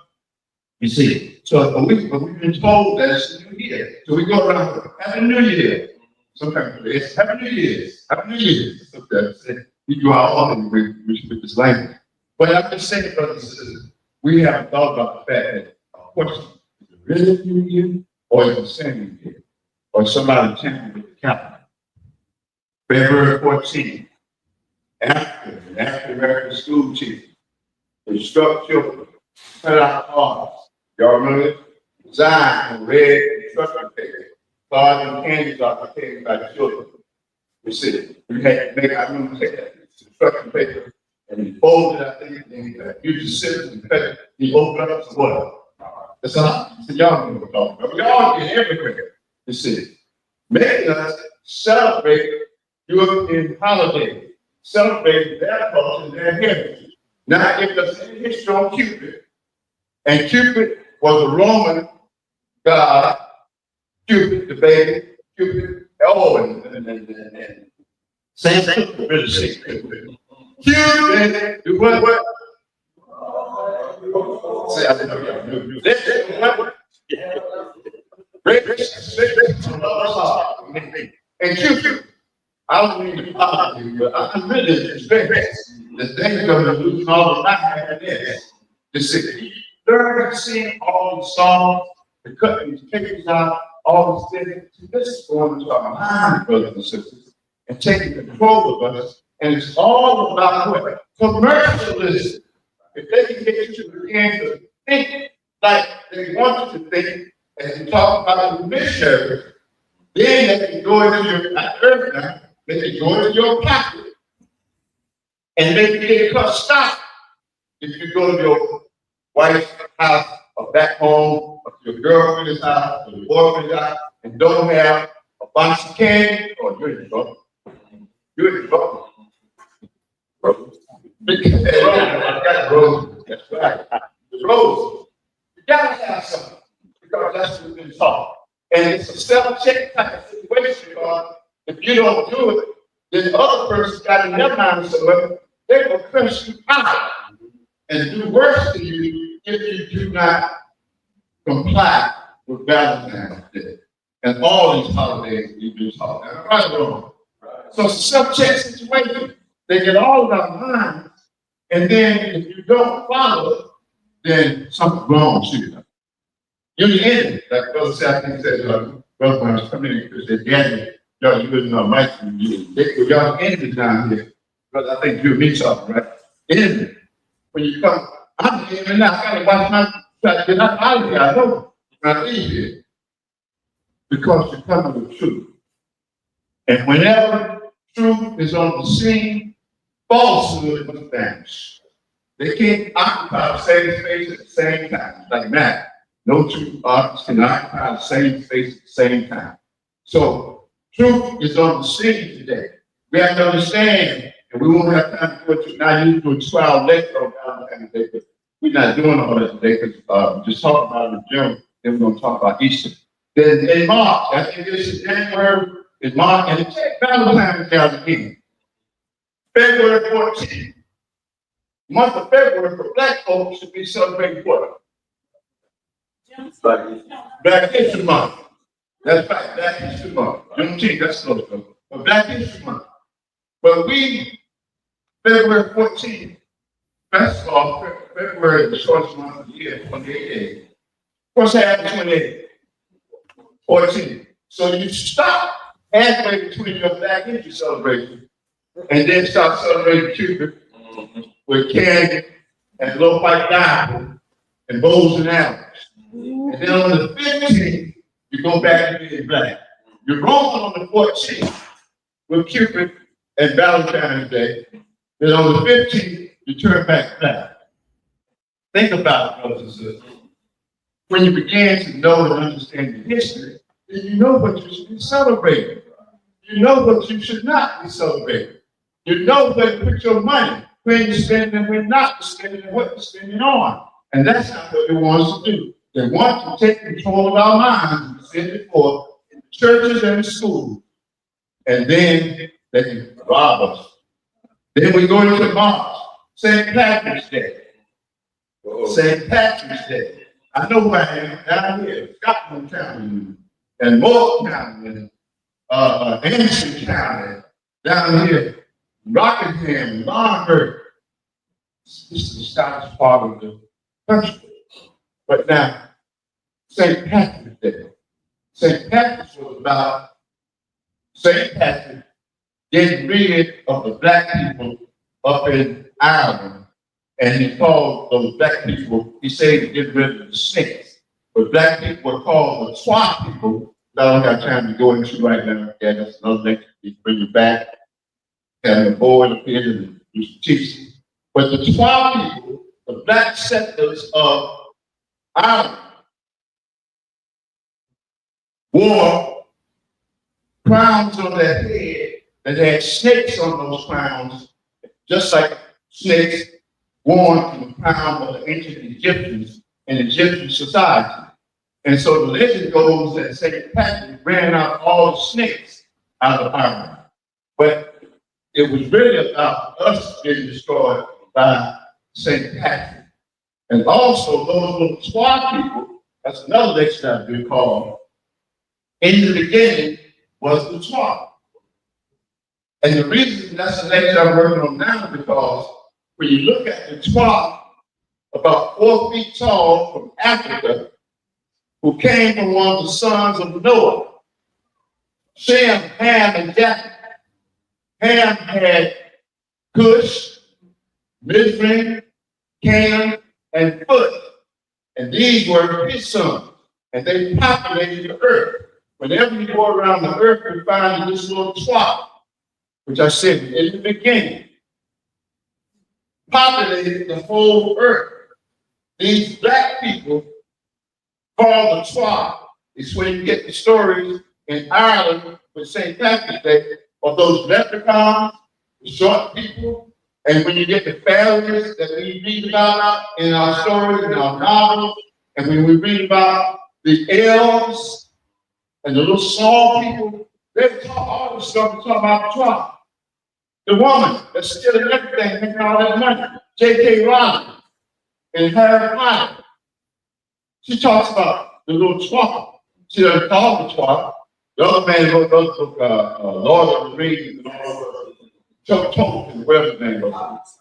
you see, so we've been told that it's a new year. So we go around, Happy New Year. Sometimes it's Happy New Year's. Happy New Year's. Sometimes we go out all with this language. But I'm just saying, brothers and sisters, we haven't thought about the fact that, of course, is it really a new year? Or is it the same year? Or somebody tampering with the calendar? February 14th, after an African American school teacher instruct children, cut out arms. Y'all remember it? Design and red instruction paper. Garden candies are prepared by the children. You see, we had to make, I remember taking that instruction paper and he folded it, I think, and he used the scissors and cut it. He opened up some water. That's all. So y'all know what we're talking about. We all get everywhere. You see, making us celebrate European holidays, celebrate their culture and their heritage. Now, if there's any history on Cupid, and Cupid was a Roman god, Cupid, the baby, Cupid, and Same thing, really sick. Cupid, do what? Say, I know you. Listen, what? And Cupid, I don't mean to bother you, but I'm really stressed. The thing gonna lose all the time and this. The city. Learn to sing all these songs, to cut these pictures out, all these things. This is going to our mind, brothers and sisters, and taking control of us. And it's all about what? Commercialism. If they can get you to begin to think like they want you to think, as you talk about the missionary, then they can go into your earth now, they can go into your pocket and maybe get cut stop if you go to your wife's house or back home or to your girlfriend's house or your boyfriend's house and don't have a bunch of candy, or you're in trouble. You're in trouble. Bro. I got roses. That's right. Roses. You gotta have something because that's what's been taught. And it's a self-check type of situation because if you don't do it, then the other person's got in their mind somewhere, they're gonna curse you out and do worse to you if you do not comply with Valentine's Day and all these holidays you do talk. Right or wrong? So it's a self-check situation. They get all of our minds, and then if you don't follow, then something's wrong with you. You're the enemy. Like Brother Sappy said, Brother Brown's coming in because they're getting y'all, you wouldn't know Mike, y'all enemies down here. But I think you and me talking, right? Enemy. When you come, I'm the enemy now. I gotta watch my try to get out of here. I know when I leave here. Because you're coming with truth. And whenever truth is on the scene, falsehood must vanish. They can't occupy the same space at the same time. Like that. No two artists can occupy the same space at the same time. So truth is on the scene today. We have to understand, and we won't have time to go to now. You do a 12 lecture on Valentine's Day, but we're not doing all that today because we're just talking about it in general. Then we're going to talk about Easter. Then in March, I think this is January, in March, and it's Valentine's Day again. February 14th. Month of February for Black folks should be celebrating what? Black History Month. That's right, Black History Month. Juneteenth, that's close though. But Black History Month. But we, February 14th, first of all, February is the shortest month of the year, 28 days. First half of 28, 14. So you stop halfway between your Black History celebration and then start celebrating Cupid with candy and low white diamond and bows and arrows. And then on the 15th, you go back to being black. You're wrong on the 14th with Cupid and Valentine's Day. Then on the 15th, you turn back black. Think about it, brothers and sisters. When you begin to know and understand the history, then you know what you should be celebrating. You know what you should not be celebrating. You know where to put your money, when you're spending and when not to spend and what you're spending on. And that's not what they want us to do. They want to take control of our minds, as we said before, in the churches and the schools. And then they can rob us. Then we go into March, St. Patrick's Day. St. Patrick's Day. I know who I am down here, Scotland County, and Morton County, and Anderson County, down here, Rockingham, Longford. This is the Scottish part of the country. But now, St. Patrick's Day. St. Patrick's was about St. Patrick getting rid of the black people up in Ireland. And he called those black people, he said to get rid of the snakes. But black people were called the swamp people. I don't have time to go into right now. Yeah, that's another thing. You bring it back. And the board up here and used to teach. But the swamp people, the black settlers of Ireland, wore crowns on their head that had snakes on those crowns, just like snakes worn from the crown of the ancient Egyptians in Egyptian society. And so the legend goes that St. Patrick ran out all the snakes out of Ireland. But It was really about us being destroyed by St. Patrick. And also those little Twa people, that's another lecture I've been called. In the beginning was the Twa. And the reason that's the lecture I'm working on now is because when you look at the Twa, about 4 feet tall from Africa, who came from one of the sons of Noah, Shem, Ham, and Japheth. Ham had Cush, Mizraim, Canaan, and Phut. And these were his sons. And they populated the earth. Whenever you go around the earth, you find this little Twa, which I said in the beginning, populated the whole earth. These black people called the Twa. It's where you get the stories in Ireland with St. Patrick's Day of those leprechauns, the short people, and when you get the failures that we read about in our stories, in our novels, and when we read about the elves and the little small people, they talk all this stuff we talk about the Twa. The woman that's stealing everything, making all that money, J.K. Rowling and Harry Potter. She talks about the little Twa. She doesn't call the Twa. The other man wrote those book, Lord of the Rings and all those, Tolkien, whatever his name was.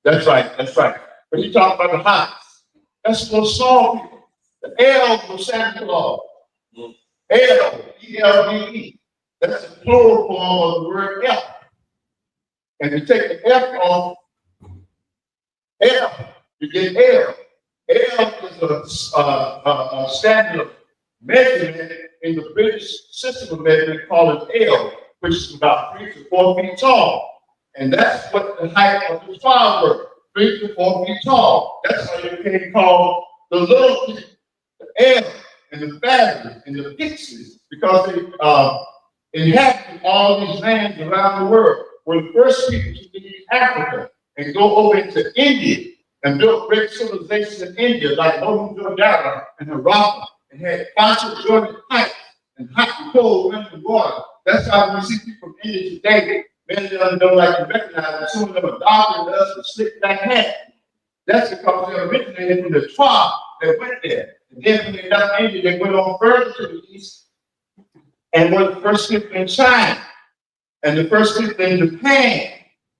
That's right, that's right. But he talked about the hots. That's the small people. The elves of Santa Claus. Elves, E-L-V-E. That's the plural form of the word elf. And you take the F off, elf, you get elf. Elf is a standard of measurement in the British system of measurement called an L, which is about 3 to 4 feet tall. And that's what the height of the Twa were, 3 to 4 feet tall. That's why you can call the little people, the elves and the fairies and the pixies, because they inhabit all these lands around the world. Were the first people to leave Africa and go over into India and build great civilizations in India, like Mohenjo-daro and Harappa, and had fossil jointed pipes and hot and cold running water. That's how we see people from India today. Many of them don't like to recognize them. Some of them are darker than us with slick back hair. That's because they originated from the Twa that went there. And then when they left India, they went on further to the east and were the first people in China. And the first people in Japan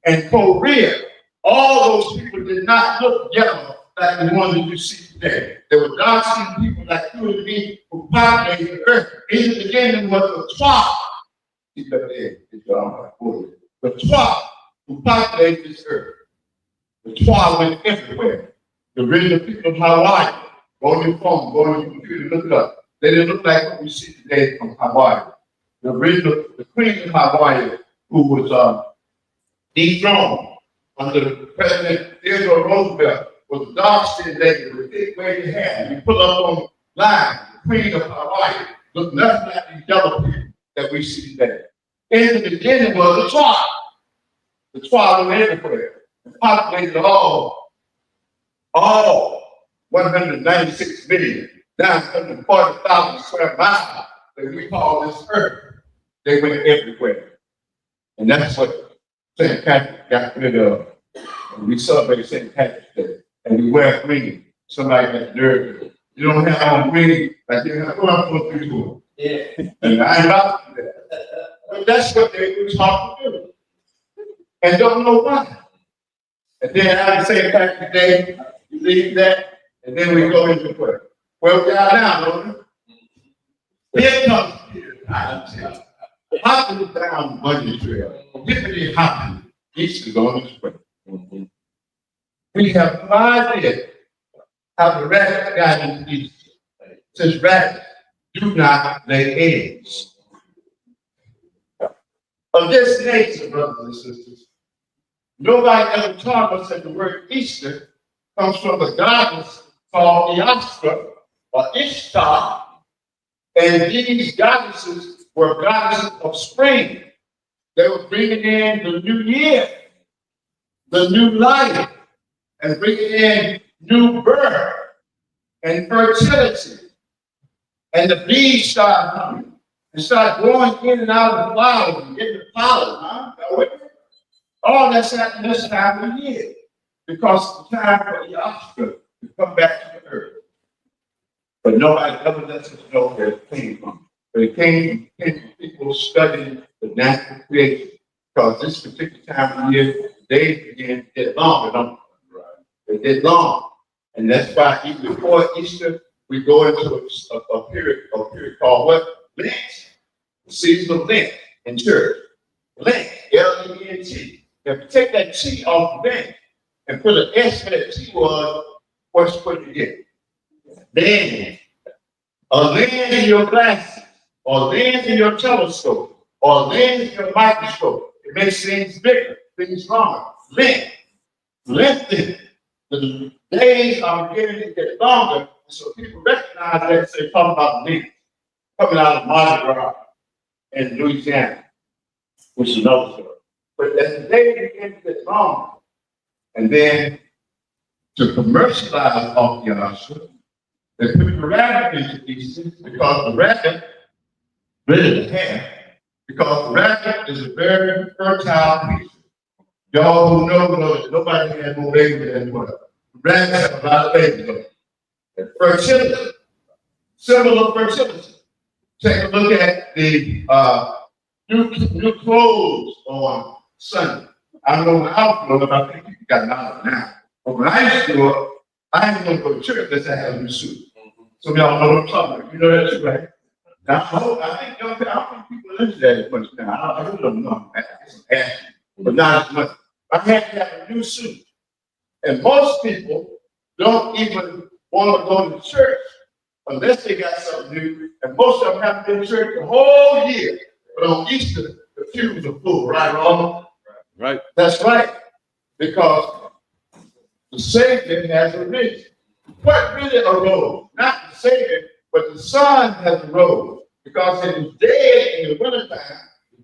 and Korea, all those people did not look yellow like the ones that you see today. There were dark-skinned people like you and me who populated the earth. In the beginning was the Twa. The Twa who populated this earth. The Twa went everywhere. The original people of Hawaii, go on your phone, go on your computer, look it up. They didn't look like what we see today from Hawaii. The queen of Hawaii, who was dethroned under President Theodore Roosevelt, was a dark-skinned lady with thick wavy hair. You pull up on line, the queen of Hawaii looked nothing like these yellow people that we see today. In the beginning was the Twa. The Twa went everywhere and populated all 196 million, 940,000 square miles that we call this earth. They went everywhere. And that's what St. Patrick got rid of. And we celebrate St. Patrick's Day. And we wear green. Somebody has nerve. You don't have on green, like you have to do. Yeah. And I ain't about to do that. But that's what they were taught to do. And don't know why. And then after St. Patrick's Day, you leave that, and then we go into prayer. Well, we are now, don't we? Here comes Peter. Hopping down Bunny Trail, hippity hopping, each is on his way. We have no idea how the rabbit got into Easter. Since rabbits do not lay eggs. Of this nature, brothers and sisters, nobody ever taught us that the word Easter comes from a goddess called Eostra or Ishtar, and these goddesses were goddesses of spring. They were bringing in the new year, the new life, and bringing in new birth and fertility. And the bees started coming and started going in and out of the flowers and getting the pollen. All that's happening this time of year. Because it's time for the Oscar to come back to the earth. But nobody ever lets us know where it came from. But it came from people studying the natural creation. Because this particular time of year, the days begin to get longer, don't they? They get long. And that's why even before Easter, we go into a period called what? Lent. The season of Lent in church. Lent, L-E-N-T. If you take that T off Lent and put an S for that T word, what you get? Then, a lens in your glasses, or lens in your telescope, or lens in your microscope. It makes things bigger, things longer. Lengthen. The days are beginning to get longer, so people recognize that they're talking about length coming out of Mardi Gras in Louisiana, which is another story. But as the days begin to get longer, and then to commercialize off the Oscar, they put the rabbit into Easter because the rabbit, really the hare, because the rabbit is a very fertile creature. Y'all who know that nobody has more babies than what? Rabbits have a lot of babies. Fertility, symbol of fertility. Take a look at the new clothes on Sunday. I don't know when I was growing up, I think you got knowledge now. But when I used to grow up, I didn't want to go to church unless I had a new suit. Some of y'all know what I'm talking about. You know that's right. Now, I don't think people listen to that as much now. I really don't know. It's asking, but not as much. I had to have a new suit. And most people don't even want to go to church unless they got something new. And most of them haven't been to church the whole year. But on Easter, the pews are full, right, Ron? Right. That's right. Because the Savior has arisen. What really arose? Not the Savior, but the Son has arose. Because it was dead in the wintertime,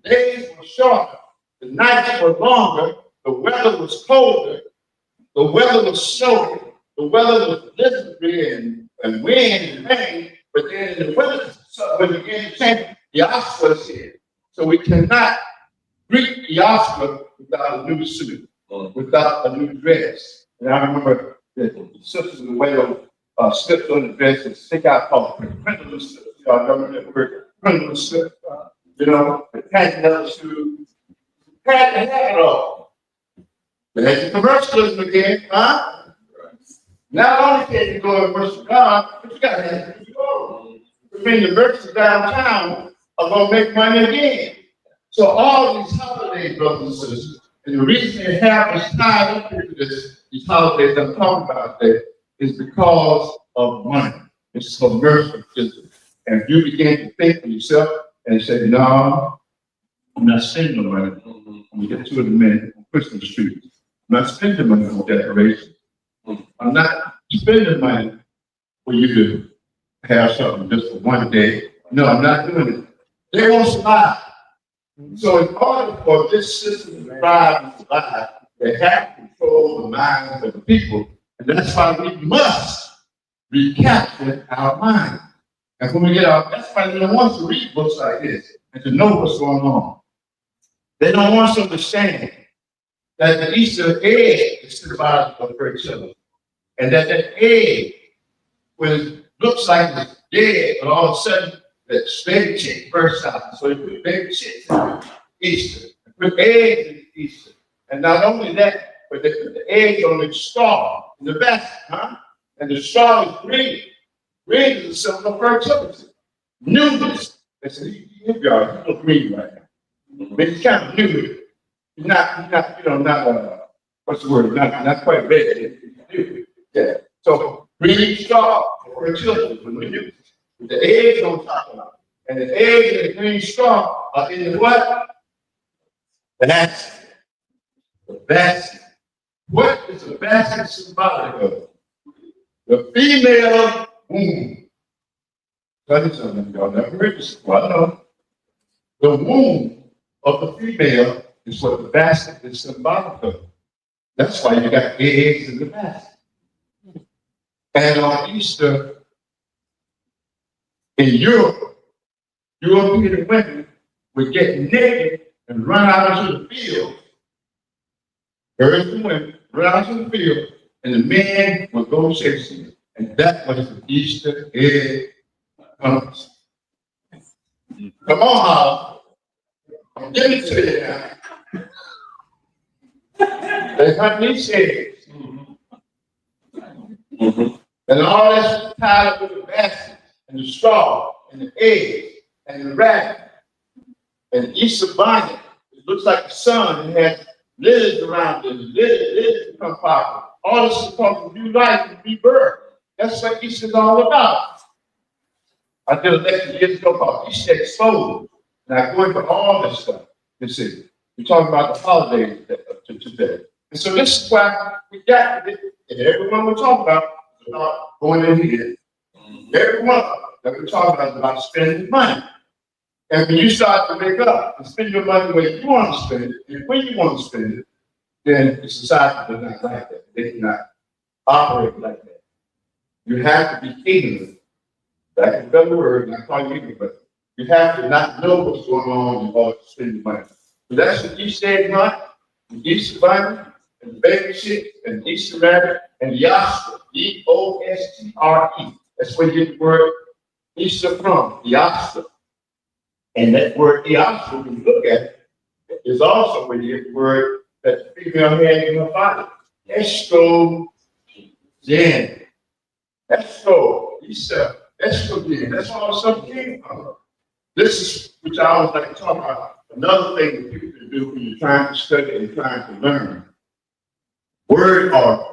the days were shorter, the nights were longer, the weather was colder, the weather was snowy, the weather was blizzardly and wind and rain, but then in the winter, when it began to change, the Oscar is here. So we cannot greet the Oscar without a new suit, without a new dress. And I remember the sisters in the Wales slipped on the dress and stick out called printable slip. Y'all remember that word? Printable slip. The another shoe. Had to have it all. There's the commercialism again, huh? Not only can you go and worship God, but you got to have it. I mean, the merchants downtown are going to make money again. So all these holidays, brothers and sisters, and the reason they have us tied up into these holidays I'm talking about there is because of money. It's commercialism. And if you begin to think for yourself and say, no, I'm not spending no money. I'm going to get to it in a minute on Christmas trees. I'm not spending money on decorations. I'm not spending money for you to have something just for one day. No, I'm not doing it. They won't survive. So in order for this system to thrive and survive, they have to control the minds of the people. And that's why we must recapture our minds. And when we get out, that's why they don't want us to read books like this and to know what's going on. They don't want us to understand that the Easter egg is symbolic of great children. And that egg, when it looks like it's dead, but all of a sudden, that baby chick bursts out. So they put baby chicks in Easter, they put eggs in Easter. And not only that, but they put the eggs on the straw in the basket, huh? And the straw is green. Green is a symbol of fertility. Newness. They said, you look green right now. But it's kind of new. Not what's the word? Not quite red. Yeah. So green straw for fertility when we do. With the eggs on top of it. And the eggs and the green straw are in the what? The basket. The basket. What is the basket symbolic of? The female womb. Tell you something, y'all never heard this before. I know. The womb of the female is what the basket is symbolic of. That's why you got eggs in the basket. And on Easter, in Europe, European women would get naked and run out into the field Birds and women run out in the field, and the men would go chasing. And that was the Easter egg hunt. Come on, Holla. I'm giving it to you now. They hunt these eggs. And all that's tied up with the basket, and the straw, and the eggs, and the rabbit. And Easter bonnet, it looks like the sun, it has lilies around it, lilies become popular. All this is called new life and rebirth. That's what Easter is all about. I did a lecture years ago called Easter Exposed. Now, going for all this stuff, you see, we're talking about the holidays today. And so this is why we got it, and everyone we're talking about is about going in here. Everyone that we're talking about is about spending money. And when you start to wake up and spend your money where you want to spend it, and when you want to spend it, then the society does not like that. They do not operate like that. You have to be ignorant. That's a better word, not calling you ignorant, but you have to not know what's going on in order to spend your money. So that's the Easter egg hunt, the Easter bunny, and the baby chick, and the Easter rabbit, and the Ostre, E-O-S-T-R-E. That's where you get the word Easter from, the Ostre. And that word Eostre, when you look at it, is also where you get the word that the female had in her body. Estrogen. Easter, estrogen. That's all the stuff came from. This is, which I always like to talk about, another thing that people can do when you're trying to study and trying to learn. Word order.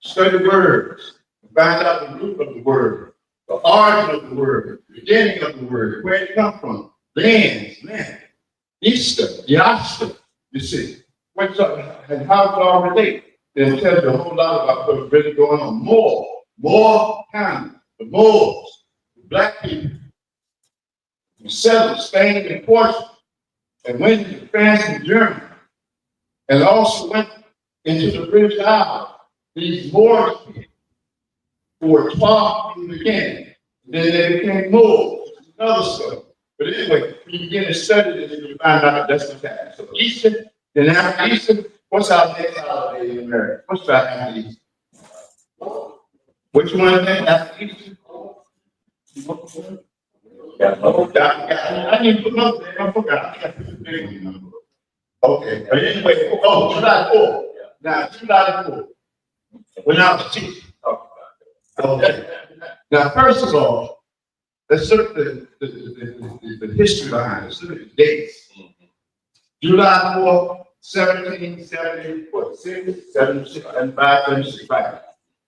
Study words. Find out the root of the word, the origin of the word, the beginning of the word, where it comes from. Land, Easter, Easter, you see. What's up, and how it's all related. Then it tells you a whole lot about what's really going on. More county, the Moors, the black people, the settlers, Spain and Portugal, and went into France and Germany, and also went into the British Isles. These Moors people who were taught in the beginning, then they became Moors, another story. But anyway, when you begin to study this, you find out that's what happened. So Easter, then after Easter, what's our next holiday in America? What's our after Easter? Which one then after Easter? I didn't put up there, I forgot. Okay, but anyway, July 4th. Now, July 4th. When I was teaching. Okay. Now, first of all, let's look at the history behind it. Let's look at the dates. July 4th, 1776, 75, 75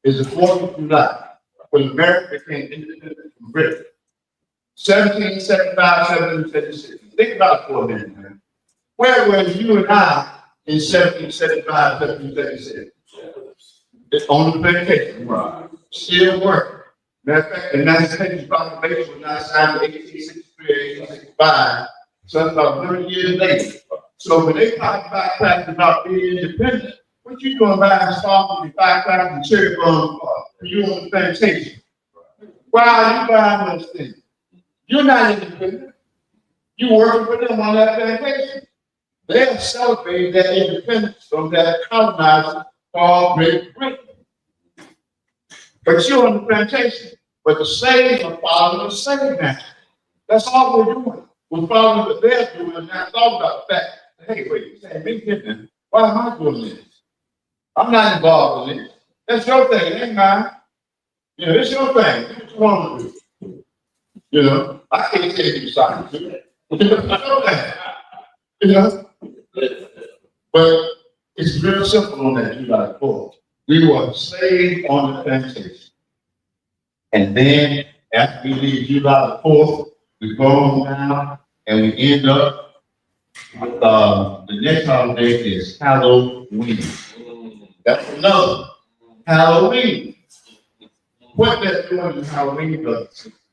is the 4th of July, when America became independent from Britain. 1775, 1776. Think about it for a minute, man. Where were you and I in 1775, 1776? It's on the plantation, right? Still working. Matter of fact, the United States proclamation was not signed in 1863, 1865, so that's about 100 years later. So when they talk about cracking about being independent, what you doing buying sparkles and firecrackers and cherry bomb for you on the plantation? Why are you buying those things? You're not independent. You working for them on that plantation. They're celebrating their independence from that colonizer called Great Britain. But you're on the plantation. But the slaves are following the slave master. That's all we're doing. We're following what they're doing and not talking about the fact, hey, wait, why am I doing this? I'm not involved in this. That's your thing, it ain't mine. You know, it's your thing. Do what you want to do. You know, I can't tell you something. It's your thing. You know? But it's real simple on that July 4th. We were slaves on the plantation. And then after we leave July the 4th, we go on down and we end up with the next holiday is Halloween. That's another Halloween. What they're doing in Halloween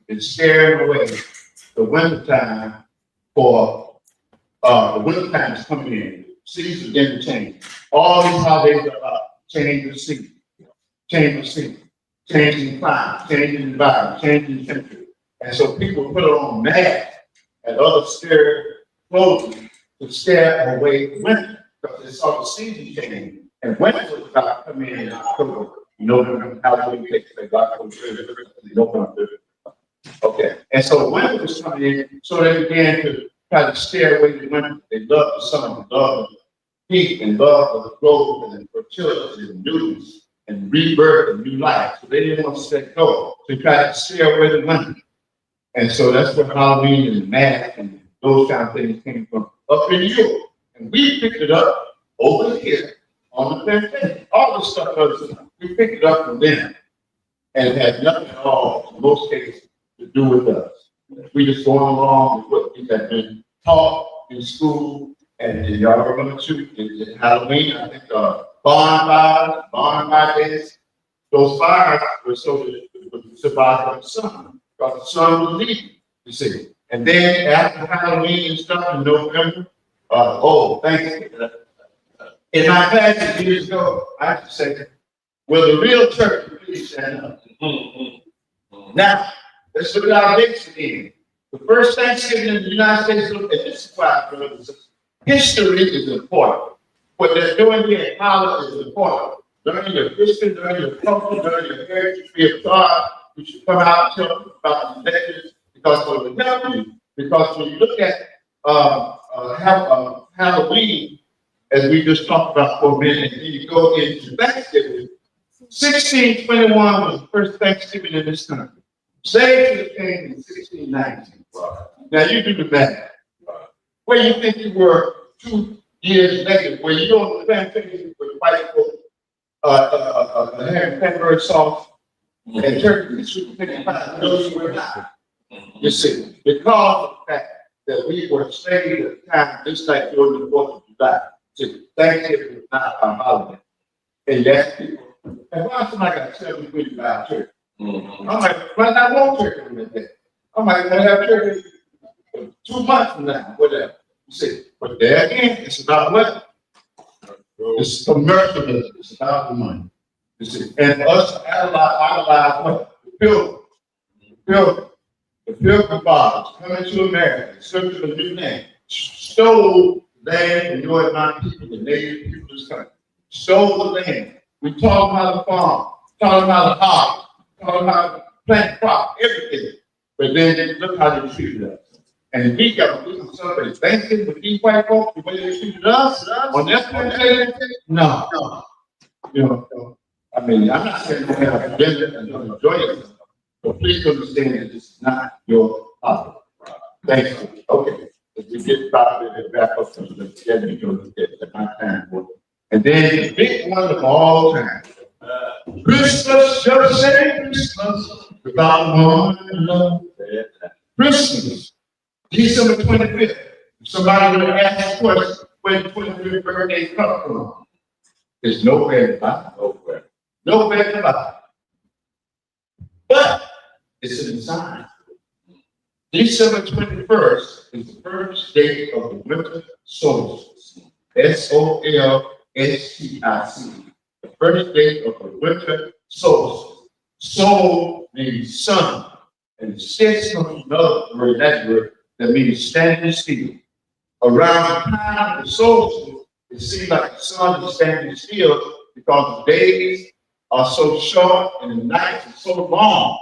is scaring away the wintertime for the wintertime is coming in. Seasons begin to change. All these holidays are about changing the season, changing climate, changing environment, changing temperature. And so people put on masks and other scary clothing to scare away winter. because they saw the season change. And winter was about to come in October. November, Halloween takes place, October, November. Okay, and so winter was coming in, so they began to try to stay away from winter. They loved the summer, they loved the heat, and loved the growth and fertility and newness and rebirth and new life. So they didn't want to let go. So they tried to stay away from winter. And so that's where Halloween and math and those kind of things came from up in Europe. And we picked it up over here on the plantation. All this stuff, we picked it up from them. And it had nothing at all, in most cases, to do with us. We just going along with what we had been taught in school. And y'all remember too, in Halloween, I think bonfire days, those fires were so that it would survive the sun, because the sun was leaving, you see. And then after Halloween and stuff in November, Thanksgiving. In my class years ago, I used to say, will the real church please stand up? Now, let's look at our dates again. The first Thanksgiving in the United States, and this is why, brothers, history is important. What they're doing here in college is important. Learning your history, learning your culture, learning your heritage, be a God. You should come out and tell about the legends, because it will help you. Because when you look at Halloween, as we just talked about for a minute, and then you go into Thanksgiving, 1621 was the first Thanksgiving in this country. Slaves came in 1619. Now you do the math. Where you think you were 2 years later, where you on the plantation with white folk, having cranberry sauce and turkey, sweet potato pie, those were not. You see, because of the fact that we were slaves at the time, just like during the 4th of July. See, Thanksgiving was not our holiday. And yes, people. And why somebody got to tell me we buy church? I'm like, why not want church on that day? I'm like, we'll have church 2 months from now, whatever. You see, but there again, it's about what? It's commercialism. It's about the money. You see, and us idolize what? The Pilgrim Fathers coming to America, searching for a new name, stole land from your amount of people, the native people of this country, stole the land. We taught them how to farm, taught them how to harvest, taught them how to plant crops, everything. But then look how they treated us. And we got to celebrate Thanksgiving with these white folks, the way they treated us on that plantation. No. You know, I mean, I'm not saying you have a dinner and enjoy yourself, but please understand that this is not your holiday. Thank you. Okay. If we get back up to the schedule, you'll get my time for it. And then the big one of all time. Christmas, just say Christmas, without one love. Christmas, December 25th. If somebody would have asked the question, where the 25th birthday come from? There's nowhere in the Bible, nowhere in the Bible. But it's a design. December 21st is the first day of the winter solstice. SOLSTIC. The first day of the winter solstice. Sol means sun, and stis comes from another word, that word, that means standing still. Around the time of the solstice, it seems like the sun is standing still because the days are so short and the nights are so long.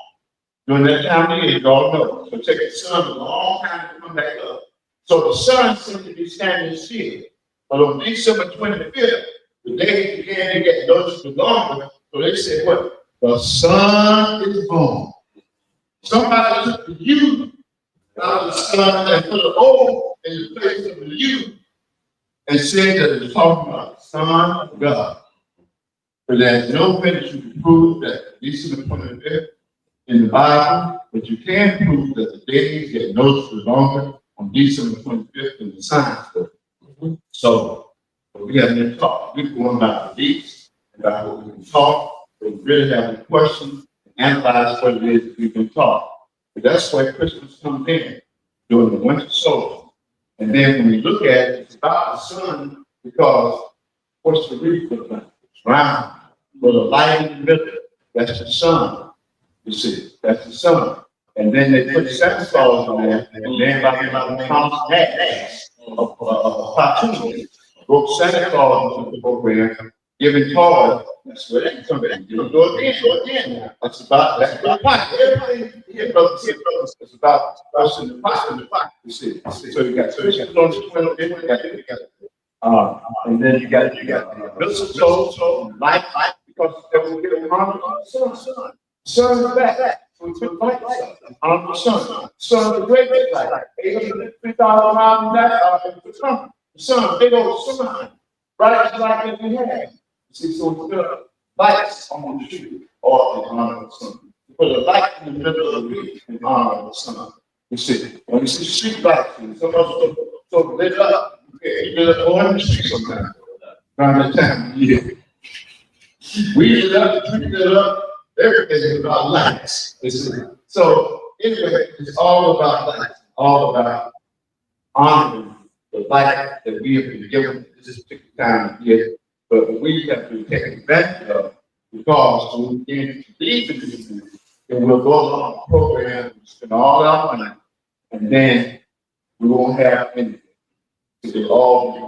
During that time of year, you all know. So it takes the sun a long time to come back up. So the sun seems to be standing still. But on December 25th, the days began to get noticeably longer. So they said, what? The sun is born. Somebody took the U out of the sun and put an O in the place of the U and said that it's talking about the Son of God. But there's no way that you can prove that December 25th in the Bible, but you can prove that the days get noticeably longer on December 25th in the science book. So we have been taught. We're going about the deeds, about what we've been taught. We really have a question and analyze what it is that we've been taught. But that's where Christmas comes in, during the winter solstice. And then when we look at it, it's about the sun, because what's the wreath look like? It's round, with a light in the middle. That's the sun. You see, that's the sun. And then they put Santa Claus on there, and then by the Thomas Nash of cartoons. broke Santa Claus into the program, giving toys. That's where that comes in. You know, go again. That's about the pot. Everything here, brothers, it's about us in the pot. You see. So you got Christians on the 12, then you got and then you got the mistletoe, light, because they will get around the sun back. So we took light on the sun. Sun, the great light. 803,000 miles back, the sun, big old sun. Right like we had. See, so we put lights on the tree or in honor of the sun. We put a light in the middle of the tree in honor of the sun. You see, when you see street lights, some of us so lit up, you lit up on the street sometimes. Around that time of year. We lit up, the tree lit up, everything is about lights. You see. So anyway, it's all about lights, all about honoring the light that we have been given at this particular time of year. But we have to take advantage of because we can believe in this, and we'll go along the program, spend all our money, and then we won't have anything. It'll all be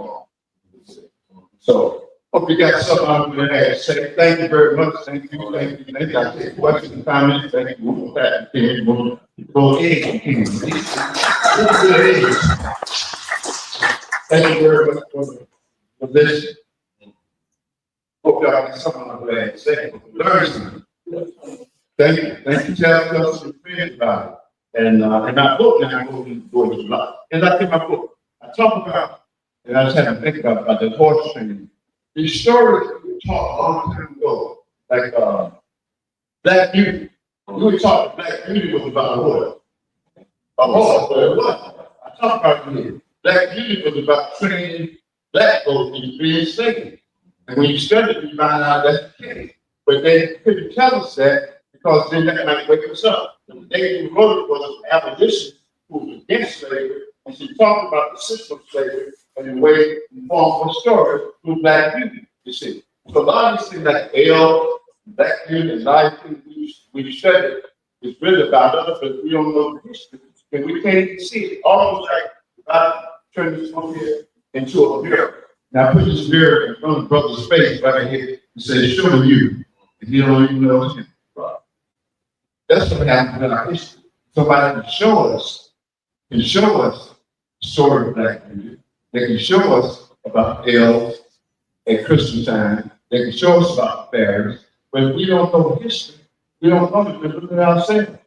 gone. So, hope you got something out of there. Say thank you very much. Thank you. I take questions and comments. Thank you. We'll back and go ahead. Thank you very much for this. Hope y'all got something I'm glad to say. Learn something. Thank you, tell us some friends about it. And in my book, now I'm going to go into a lot. And like in my book, I talk about, and I just had to think about the horse training. These stories we taught a long time ago, like Black Beauty. We were taught Black Beauty was about what? A horse, but it wasn't. I talk about it. Black Beauty was about training black folks in being slaves. And when you study it, you find out that's the case. But they couldn't tell us that because then that might wake us up. The lady who wrote it was an abolitionist who was against slavery, and she talked about the system of slavery and the way in form of story through Black Beauty, you see. So a lot of these things like Ale, Black Beauty, and a lot of things we studied is really about us, but we don't know the history. And we can't even see it. Almost like God turned this one here into a mirror. Now put this mirror in front of brother's face right here and say, show me you. And you don't even know it's him. That's what happened in our history. Somebody can show us the story of Black Beauty. They can show us about elves at Christmas time. They can show us about fairies. But if we don't know history, we don't know it. Look at ourselves.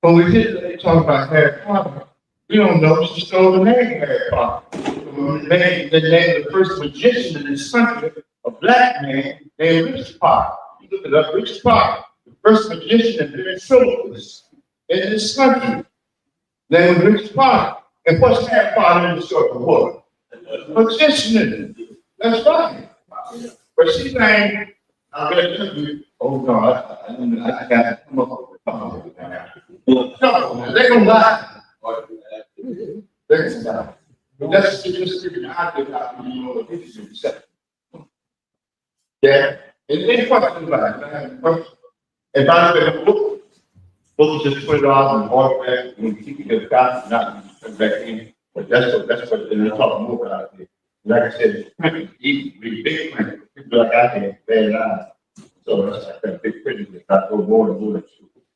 When we hear they talk about Harry Potter, we don't know she stole the name Harry Potter. The name of the first magician in this country, a black man named Richard Potter. You look it up, Richard Potter, the first magician and ventriloquist in this country, named Richard Potter. And what's Harry Potter in the story of what? Magician. That's right. But she's saying, oh no, I got to come up with no, they're gonna lie. They're gonna lie. But that's just figuring out how you know what it is. Yeah. And any questions about it? And by the way, book just $20 and autograph when you keep it got not put back in. But that's what they're talking more about it. Like I said, it's printing, really big printing. People like I have bad eyes. So that's like that big printing that got to go more and more.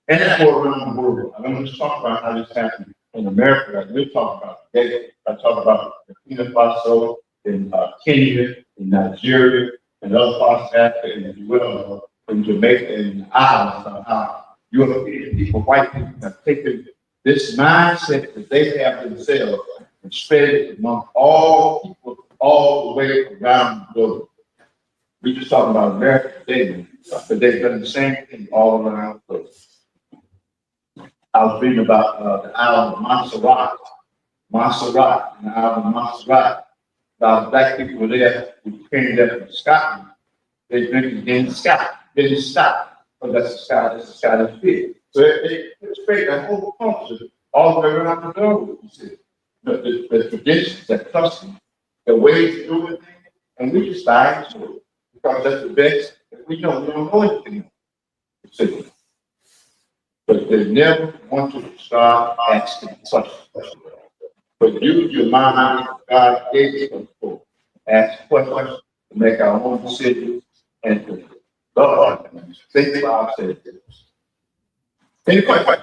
And that's more around the world. I'm going to talk about how this happened in America. Like we're talking about today. I talk about Burkina Faso, in Kenya, in Nigeria, and other parts of Africa, and as well in Jamaica and Ireland. How European people, white people, have taken this mindset that they have themselves and spread it among all people all the way around the globe. We just talking about America today, but they've done the same thing all around the globe. I was reading about the island of Montserrat, and the island of Montserrat. Black people were there who came there from Scotland. They drinking in Scotland. They didn't stop. But that's the Scottish beer. So they spread that whole culture all the way around the globe. You see, the traditions, the customs, the ways to do it, and we just dive into it because that's the best. If we don't know anything. You see. But they never want to start asking questions. But use your mind, God gave us for. Ask questions, to make our own decisions, and to love and think about ourselves. Any questions?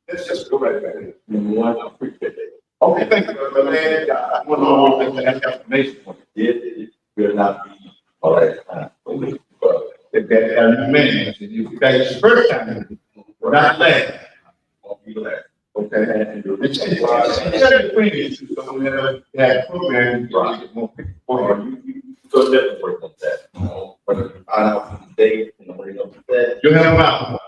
Let's just go right back in. Number one, I appreciate it. Okay, thank you, brother. Man, I want to always think that information for it will not be all right. If that man, if that's the first time, not last, won't be last. Okay, and instead of bringing to someone that program, right, more people for you. So definitely work on that. You know, when you find out the date, you know, what you know that. You have them out.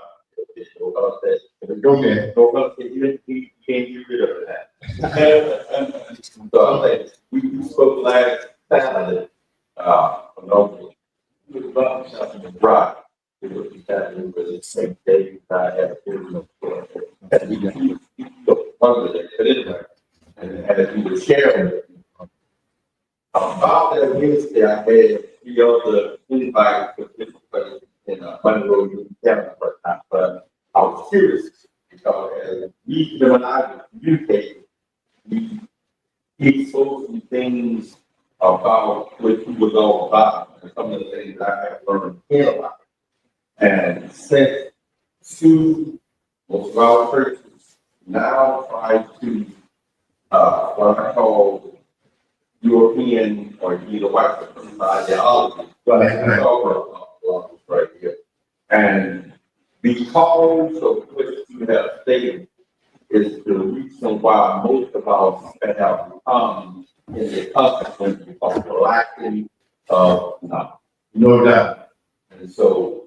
Go there. Go up. You can't get rid of that. So I'm saying, we spoke last Saturday. We were about something to drive. It was happening with the same day. I had a feeling that we didn't go further than it anyway. And as we were sharing about that Wednesday, I had 3 other invites for different places in Monroe, Louisiana, but I was curious because as we, them and I communicated, he spoke some things about what he was all about and some of the things I have learned here about. And since 2 most of our churches now try to what I call European or either white ideology, but I talk right here. And because of what you have stated is the reason why most of our people have become in the consequence of lacking of no doubt. And so,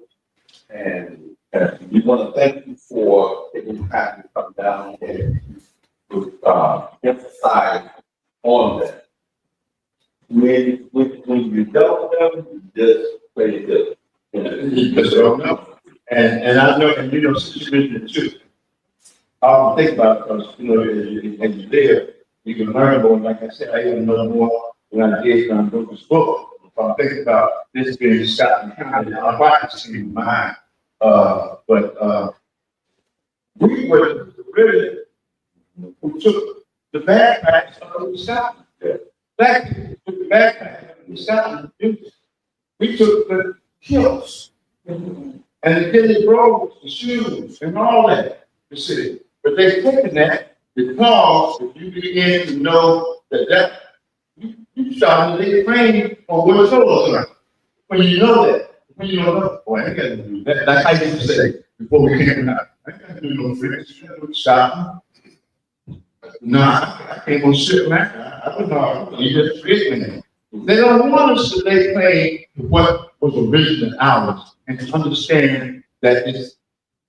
and we want to thank you for taking time to come down and to emphasize on that. When you don't know, you just play it good. You just don't know. And I know, and you know, situation too. I think about it because, you know, as you're there, you can learn more. Like I said, I even know more than I did when I wrote this book. If I think about this being shot in Canada, I'm practicing in mind. But we were really who took the backpacks of the South. Black people took the backpacks of the South. We took the kilts and the Kelly Bros, the shoes, and all that. You see, but they've taken that because if you begin to know that you start to lay claim on what souls are. When you know that, when you know, boy, I gotta do that. That's how you used to say before we came out. I gotta do no friends, shopping. No, I can't go sit back. I don't know. You just treatment. They don't want us to lay claim to what was originally ours and to understand that it's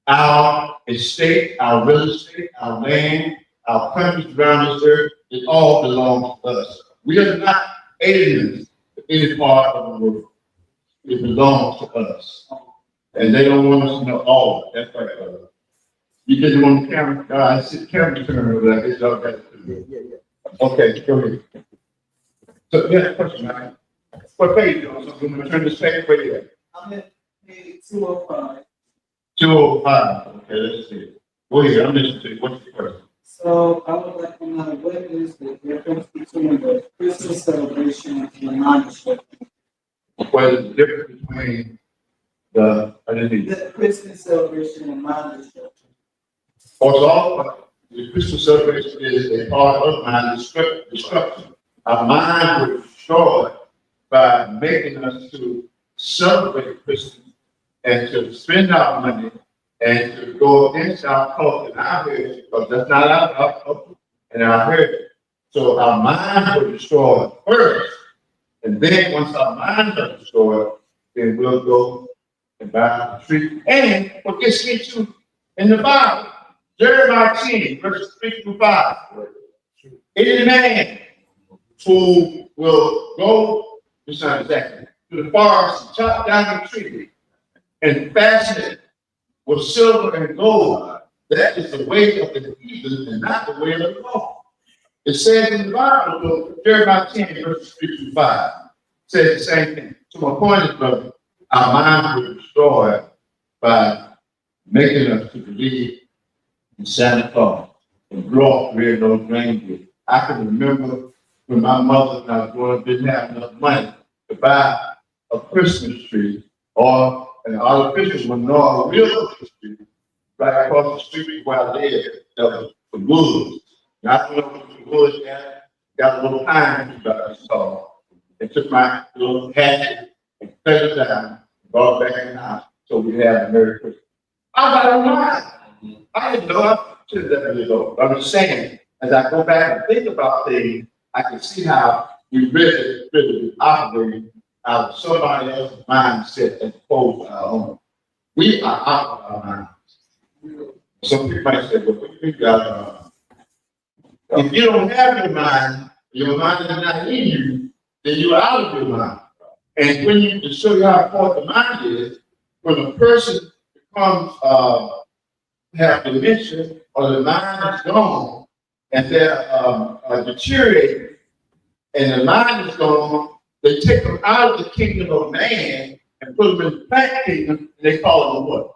our estate, our real estate, our land, our countries around this earth, it all belongs to us. We are not aliens to any part of the world. It belongs to us. And they don't want us to know all of it. That's right, brother. You didn't want the camera. I see the camera turn over there. It's all right. Yeah. Okay, go ahead. So, yeah, question, man. What page you on? So, I'm going to turn this back for you. I'm at page 205. 205. Okay, let's see. Go ahead. I'm listening to you. What's the question? So I would like to know what is the difference between the Christmas celebration and the non-destruction? What is the difference between the Christmas celebration and non-destruction? Also, the Christmas celebration is a part of my destruction. Our mind was destroyed by making us to celebrate Christmas and to spend our money and to go against our culture and our heritage, because that's not our culture and our heritage. So our minds were destroyed first, and then once our minds are destroyed, then we'll go and buy the tree. And what gets me to in the Bible, Jeremiah 10, verses 3 through 5. Any man who will go, this not exactly, to the forest and chop down the tree and fasten it with silver and gold, that is the way of the heathen and not the way of the law. It says in the Bible, Jeremiah 10, verses 3 through 5, says the same thing. So my point is, brother, our minds were destroyed by making us to believe in Santa Claus and blow off red-nosed reindeer. I can remember when my mother and I was growing up didn't have enough money to buy a Christmas tree, and all the Christmas would know a real Christmas tree right across the street where I lived. That was the woods. And I don't know what the woods got a little pine tree about this tall. They took my little hatchet and cut it down, brought it back in the house, so we had a Merry Christmas. I got a mind. I didn't know I should have years old. But I'm just saying, as I go back and think about things, I can see how we really operating out of somebody else's mindset as opposed to our own. We are out of our minds. Some people might say, well, what do you think out of our minds? If you don't have your mind is not in you, then you're out of your mind. And when you, to show you how important the mind is, when a person becomes, have dementia or the mind is gone and they're deteriorating and the mind is gone, they take them out of the kingdom of man and put them in the plant kingdom and they call them what?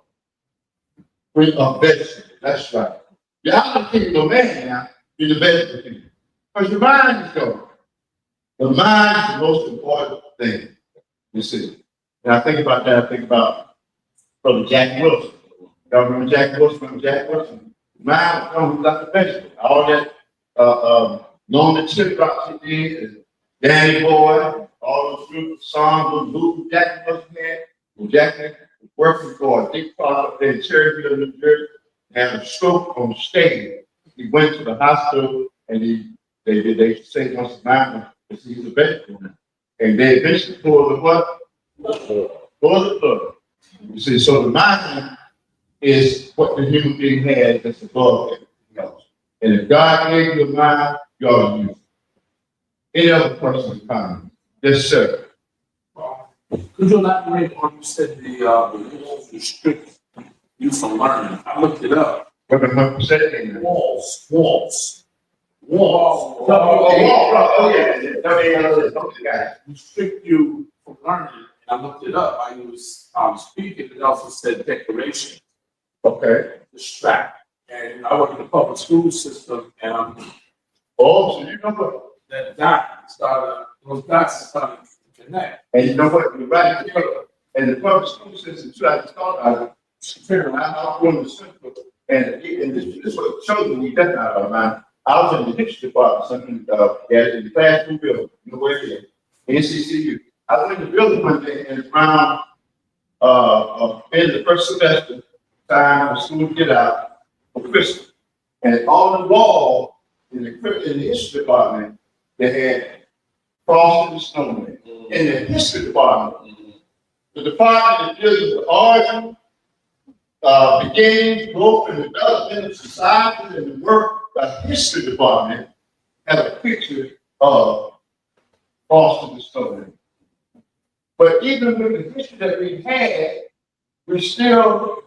Bring a vegetable. That's right. You're out of the kingdom of man now, you're the vegetable kingdom. Because your mind is gone. The mind is the most important thing, you see. And I think about that, I think about Brother Jack Wilson. Y'all remember Jack Wilson? Remember Jack Wilson? Mind was gone without the vegetable. All that known the chip drops he did, and Danny Boy, all those groups, songs, those Jack Wilson had. Well, Jack was working for a big part up there in Cherryville, New Jersey, had a stroke on the stage. He went to the hospital and they say once his mind was he's a vegetable now. And they eventually pulled the what? Pulled the plug. You see, so the mind is what the human being has that's above everything else. And if God gave you a mind, you ought to use it. Any other person in common? Yes, sir. Could you elaborate on you said the walls restrict you from learning? I looked it up. What the 100% Walls. Restrict you from learning. I looked it up. I was speaking. It also said declaration. Okay. Distract. And I work in the public school system, and Oh, so you know what? those dots started to connect. And you know what? You're right. And the public school system tried to talk about it. I'm going to central, and this is what shows me that's not our mind. I was in the history department, something in the classroom building, you know where it is, NCCU. I went in the building one day and around in the first semester, time for school to get out for Christmas. And on the wall in the history department, they had Frosty the Snowman. In the history department, the department that deals with origin, beginnings, growth, and development of society and the work of the history department had a picture of Frosty the Snowman. But even with the history that we had, we still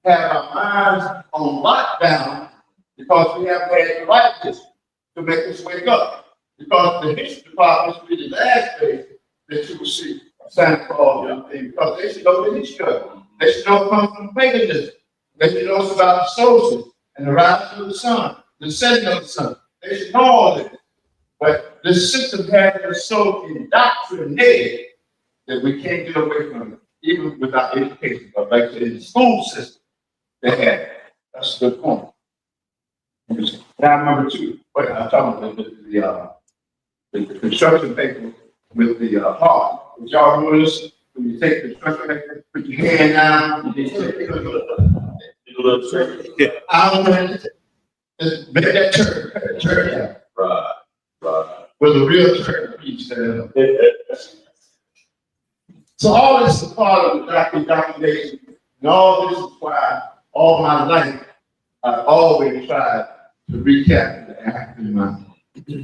have our minds on lockdown because we haven't had the right history to make us wake up. Because the history department should be the last place that you will see Santa Claus and things, because they should know the history of it. They should know it comes from paganism. They should know about the solstice and the rising of the sun, the setting of the sun. They should know all this. But the system has us so indoctrinated that we can't get away from it, even without education. But like in the school system, they have it. That's a good point. Now, number two, what I'm talking about the construction paper with the heart. Did y'all remember this? When you take the construction paper, put your hand down, you I don't know, just make that turn out. Right. With a real turn piece there. So all this is part of the documentation, and all this is why all my life I've always tried to recap the African mind.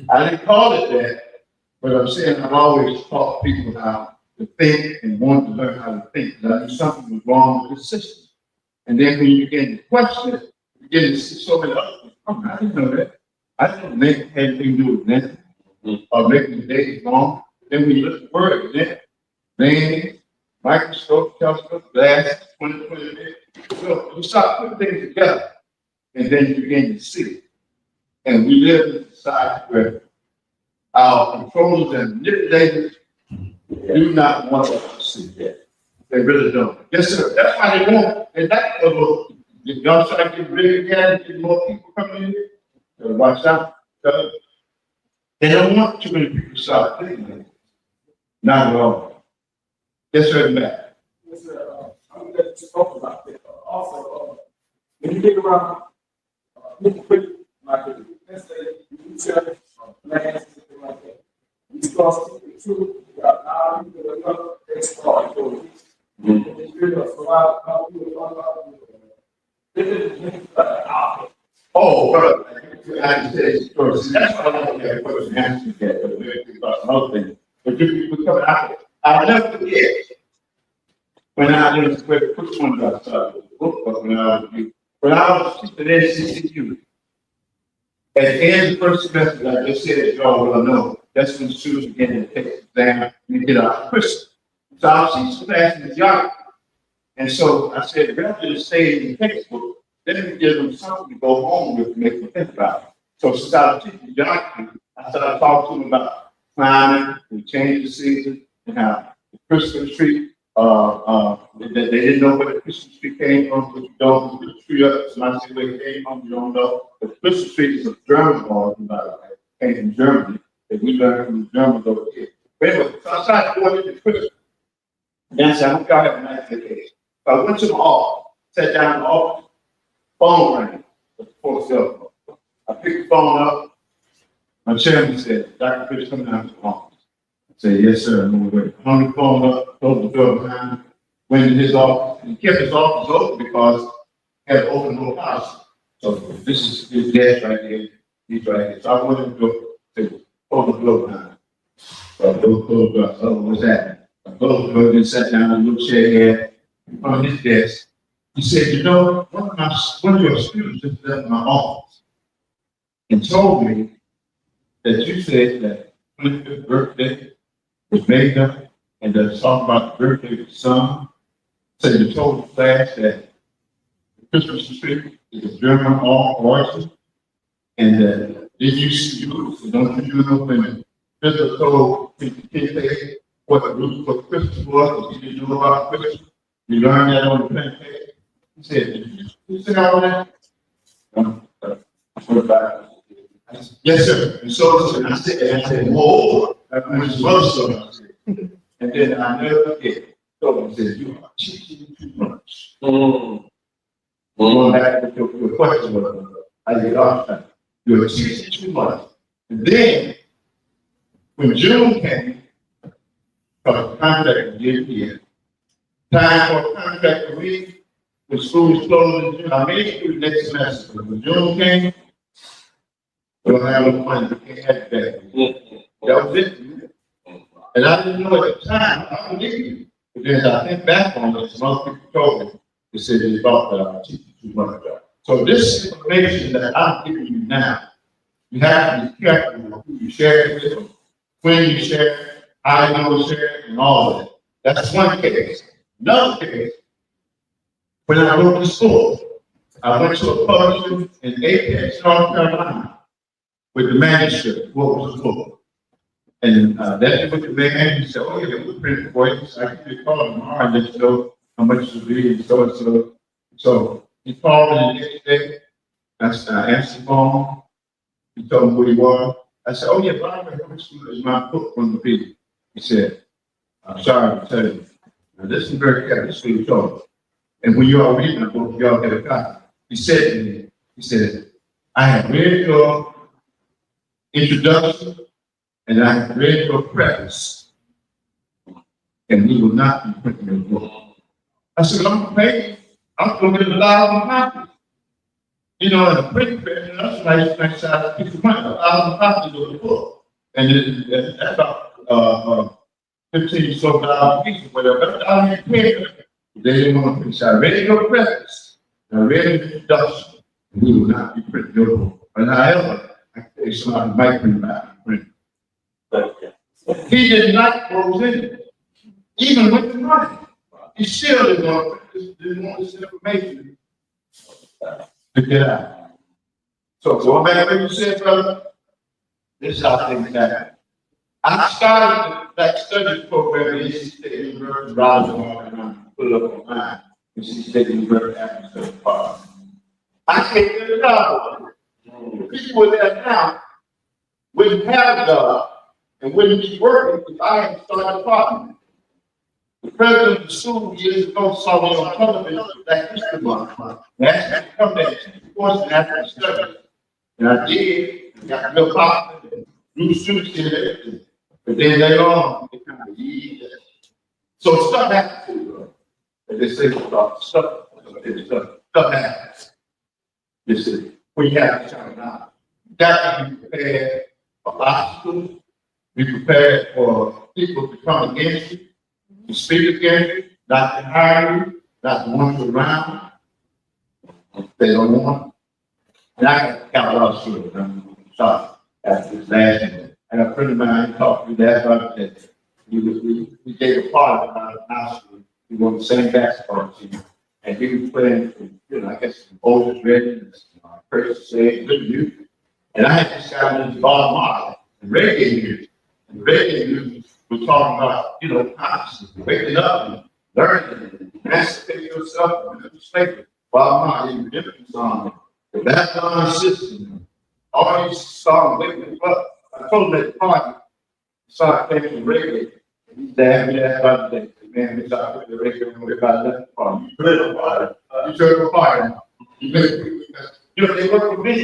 I didn't call it that, but I'm saying I've always taught people how to think and want to learn how to think. That I knew something was wrong with the system. And then when you begin to question it, you begin to see so many other things. Oh, I didn't know that. I didn't think it had anything to do with that or making the days wrong. Then when you look at the word, then lens, microscope, telescope, glass, 2020. So you start putting things together, and then you begin to see it. And we live in a society where our controllers and manipulators do not want us to see that. They really don't. Yes, sir. That's why they want, they like y'all try to get big again, get more people coming in. So watch out. So they don't want too many people to start thinking. Not at all. Yes, sir, Matt. Yes, sir. I'm going to talk about this. Also, when you think around, like, let's say, you church, lands, something like that. You start speaking the truth, you got now, you get another, they start going. So I do a lot of this is like, Oh, brother, I say stories. That's why I don't have a question answer yet, but we're thinking about another thing. But you become out. I'll never forget when I was which one I started the book, but when I was teaching NCCU. At the end of the first semester, like I just said, as y'all well know, that's when students begin to take the exam and get out of Christmas. So I was teaching class in geography. And so I said, rather than stay in the textbook, let me give them something to go home with to make them think about it. So since I was teaching geography, I started talking to them about climate, the change of season, and how the Christmas tree, that they didn't know where the Christmas tree came from, but you don't put the tree up, somebody said where it came from, you don't know. The Christmas tree is a German origin, by the way, came from Germany, that we learned from the Germans over here. But anyway, so I started going into Christmas. And I said, I hope y'all have a nice vacation. So I went to the office, sat down in the office, phone rang, before cell phone. I picked the phone up. My chairman said, Dr. Fish, come down to the office. I said, yes, sir. I'm going to hung the phone up, closed the door behind him, went in his office. He kept his office open because he had open no house. So this is his desk right here. He's right here. So I went in the door to open the door behind him. So I closed the door. So what's happening? I closed the door and sat down in a little chair here on his desk. He said, you know, one of your students just left my office and told me that you said that 25th birthday was made up and that talk about the birthday of the son. So you told the class that the Christmas tree is a German origin and that did you see you, so don't you know when Fisher told the kids what the root for Christmas was, what you know about Christmas? You learned that on the page. He said, did you say all that? I said, yes, sir. And so I said, whoa, that was his mother story. And then I never forget. So he said, you are teaching too much. Going back to your question was, I said, you're teaching too much. And then, when June came, because the contract did here, time for a contract to read, when school was closed in June, I made it through the next semester, but when June came, we don't have no money, we can't have that. That was it. And I didn't know at the time, I believe you. But then as I think back on it, some other people told me, they said they thought that I was teaching too much. So this information that I'm giving you now, you have to be careful with who you share it with, when you share it, how you know share it, and all of that. That's one case. Another case, when I wrote the school, I went to a publisher in Apex, North Carolina, with the manuscript, what was the book. And that's what the man, he said, oh yeah, we'll print it for you. So I could call tomorrow and let you know how much it will be and so and so. So he called me the next day. I answered the phone. He told me who he was. I said, oh yeah, Barbara, is my book from the people. He said, I'm sorry to tell you. Now listen very carefully, this is what he told me. And when you all read my book, you all get a copy. He said to me, he said, I have read your introduction and I have read your preface, and we will not be printing your book. I said, I'm going to get 1,000 copies. You know, in a print press, that's nice size piece of money, 1,000 copies of the book. And that's about 15 so $1 piece or whatever. I didn't pay for it. They didn't want to print. So I read your preface, I read the introduction, and we will not be printing your book. But however, I think somebody might print my print. He did not close in it, even with the money. He still didn't want this information to get out. So going back to what you said, brother, This is how things happen. I started that study program at NC State University, rather than put it up online. NC State University after the part. I can't get a job. The people were there now wouldn't have a job and wouldn't be working if I hadn't started talking. The president of the school years ago saw me on television Black History Month. And asked me to come there and course and after study. And I did, got real popular, new students in everything. But then later on, they kind of eased. So stuff happens to you. And they say stuff happens. This is when you have to turn out. You got to be prepared for obstacles, be prepared for people to come against you, to speak against you, not to hire you, not to want you around. They don't want. And I got a lot of stories. I'm sorry. After this last year. And a friend of mine talked to me last night that we gave a party at our house. We won the same basketball team. And he was playing, I guess the oldest ready, person said, good music. And I had this guy named Bob Marley, and reggae music. And reggae music was talking about, consciousness, waking up and learning and emancipating yourself and slavery. Bob Marley, the different song, the background system, all these songs waking up. I told him at the party, started playing reggae. He's damn about the man, we started putting the reggae on everybody left the party. You put it on fire. You turn the fire. They work for me.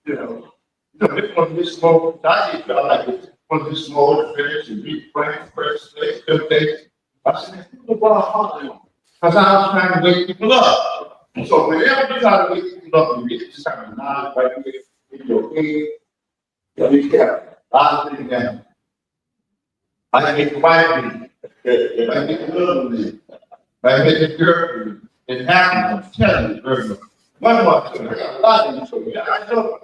This one, this small, I just felt like it's one of this small finish and be praying first day, third day. I said, because I was trying to wake people up. So whenever you try to wake people up, you get this kind of knowledge right here in your head. You got a lot of things down. I can make the white man, I can make the little man, I can make the girl, it happens, I'm telling you, girl. One more thing, I got a lot of you. I know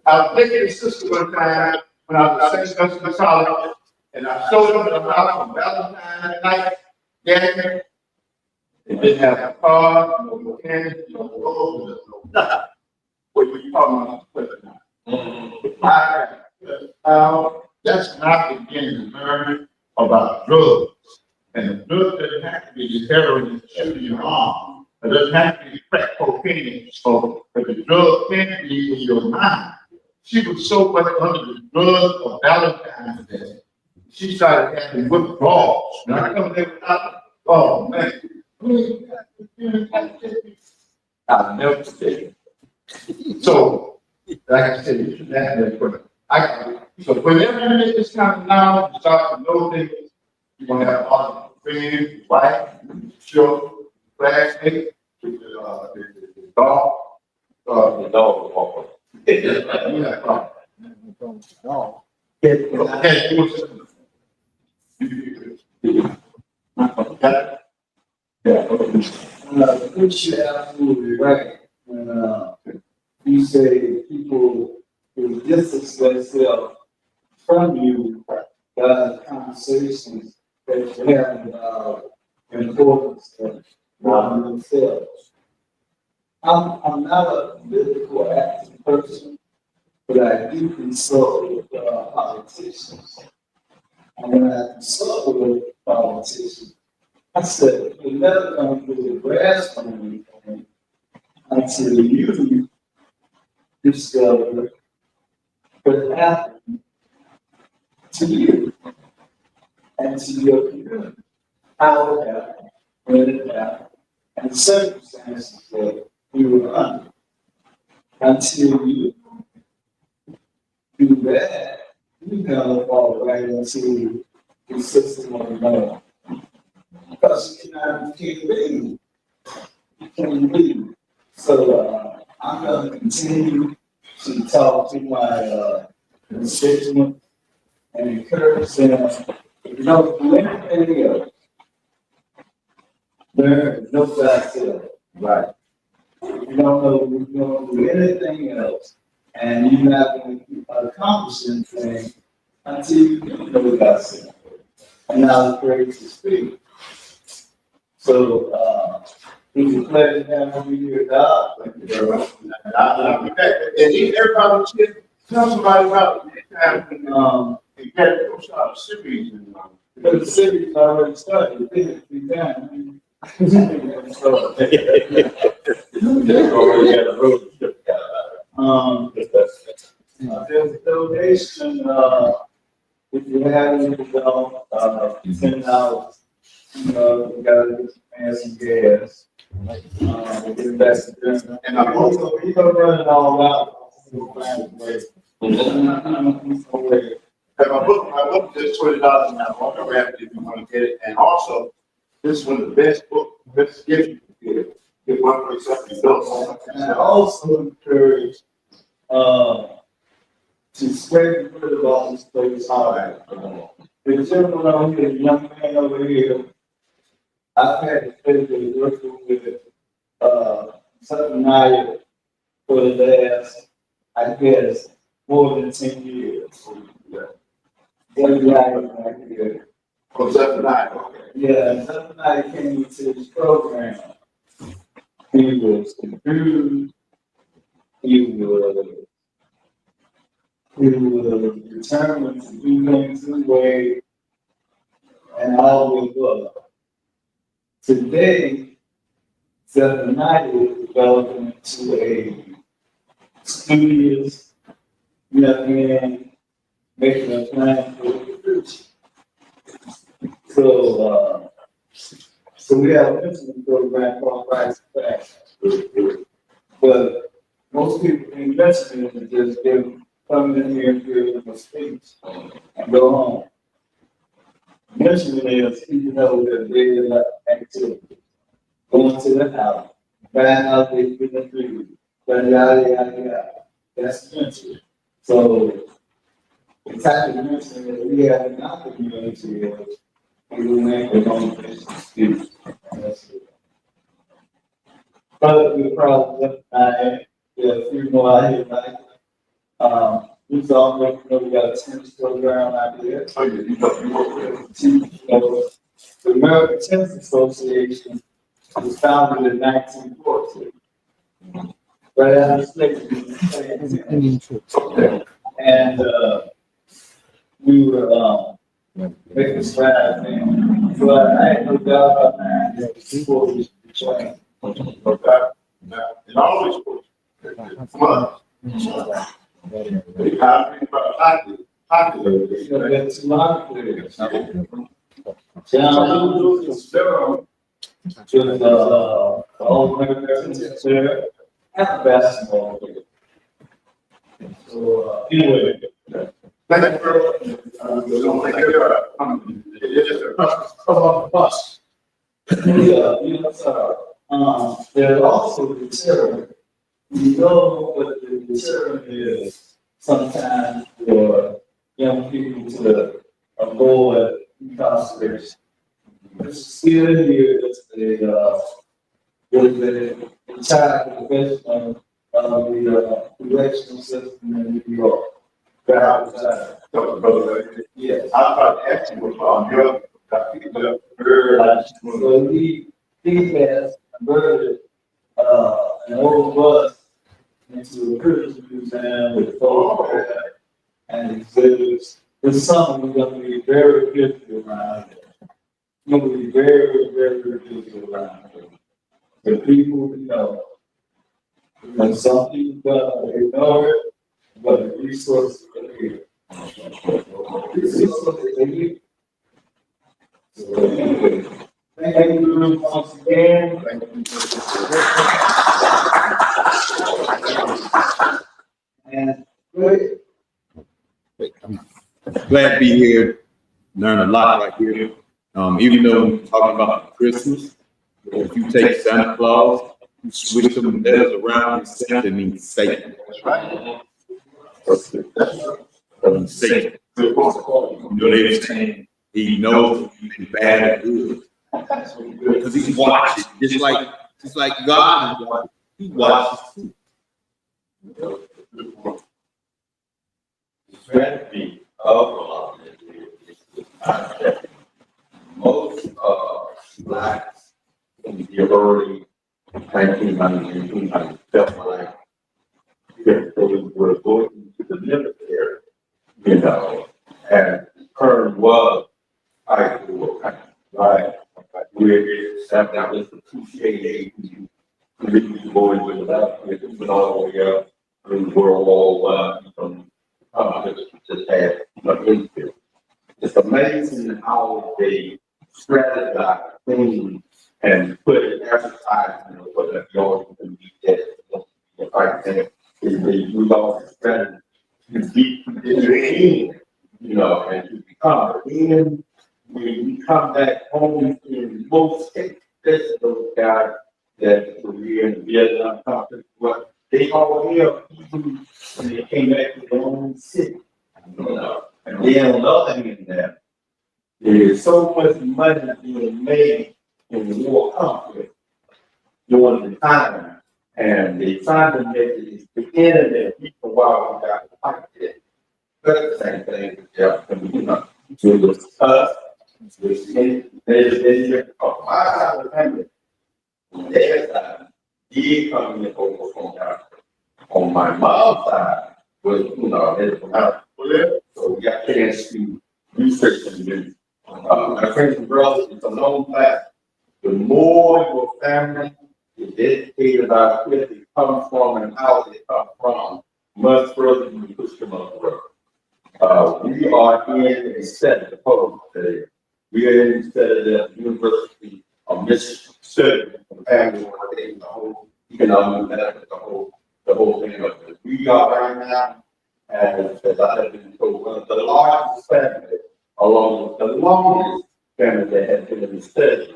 I was taking a sister one time when I was a second semester college, and I showed up at the house on Valentine's night, gathering. They didn't have a car, no candy, no clothes, no nothing. What were you talking about? That's not beginning to learn about drugs. And the drug doesn't have to be the heroin and shooting your arm. It doesn't have to be crack cocaine. So, but the drug can be in your mind. She was so much under the drug of Valentine's Day. She started having withdrawals. And I come there without, oh man. I'll never forget it. So, like I said, you should have that for so whenever you get this kind of knowledge, you start to know things, you're going to have a lot of friends, wife, children, classmates, the dog, the dog. Which you're absolutely right. When you say people who distance themselves from you by conversations that you have about importance of themselves. I'm not a political active person, but I do consult with politicians. And when I consult with politicians, I said, you're never going to put a grasp on anything until you discover what happened to you and to your community. How it happened, when it happened, and the circumstances that you were under. Until you do that, you kind fall right into the system of love. Because you can't leave. You can't leave. So I'm going to continue to talk to my constituents and encourage them to know do anything else. Learn to know thyself. Right. You don't do anything else, and you're not going to accomplish anything until you do know thyself. And now it's great to speak. So, it's a pleasure having you here, Doc. Thank you very much. And everybody was here. Tell somebody about it. You got to start a series. But the city's already started, it didn't be done. There's a donation, if you have any, $10, we gotta get some gas. We'll get back to them. And I'm also, you're gonna run it all out. And my book is $20 now. I'm gonna wrap it if you want to get it. And also, this is one of the best gifts you can get. Get one for yourself and build. And I also encourage, to spread the word about this place. All right. The gentleman over here, the young man over here, I've had the pleasure of working with, Southern Night for the last, I guess, more than 10 years. From 7 to 9. Yeah, Southern Night came into this program. He was confused. He was determined to do things his way, and always was. Today, the night is developing into a studious young man making a plan for the future. So we have a mentoring program called Rise Back. But most people think mentoring is just come in here and give them a speech and go home. Mentoring is keeping up with their daily life activity. Going to the house, buying out their food, yada, yada, yada. That's mentoring. So the type of mentoring that we have in our community is we will make a motivation speech. But we probably a few more out here, like, we all we got a tennis program out there. Oh, yeah, you work with The American Tennis Association was founded in 1914. Right out of slavery. And we were making strides, man. So I had no doubt about that before we joined. it always works. Come on. John Lewis was Durham, with the old American teacher and basketball. So, anyway. Thank you. Come on, bus. Yeah, sir. There's also the deterrent. You know what the deterrent is sometimes for young people to avoid incarceration. Still here is the entire profession of the correctional system in New York. Yes. I'm about to ask you about your So he has converted an old bus into a prison museum with photographs and exhibits. This summer we're going to be very busy around here. We're going to be very, very busy around here. The people know. And some people ignore it, but the resources are here. Resources are here. So, anyway, thank you once again. And good. Glad to be here, learn a lot right here. Even though we're talking about Christmas, if you take Santa Claus, you switch them letters around, and Santa means Satan. That's right. Satan. You know, they're saying he knows between bad and good. Because he's watching, just like God is watching. He watches too. The strategy of most blacks in the early 1900s, 1800s felt like they were going to the middle Right. That was the cliche. Really boy with that, with all the way up through World War I, from just had infield. It's amazing how they strategize things and put it advertising for the yard to be dead. Right, and they use all the strategy to beat in, and to become. Then when we come back home in most cases, those guys that Korea and Vietnam conflict, what they all here even when they came back to their own city. And then on the other hand, there is so much money being made in the war conflict during the time, and they trying to make it the internet people while we got to fight it. But the same thing with Jeff, it was us, they on my side of the family, their side, he coming in over from Africa. On my mom's side, was, headed from Africa. So we got a chance to research and do. My friends and brothers, it's a long path. The more your family is educated about where they come from and how they come from, much further you push them up the road. We are in a set of program today. We are in the University of Mississippi, family, the whole economic benefit, the whole thing of it. We are right now, as I have been told, one of the largest families, along with the longest family that has been in the study.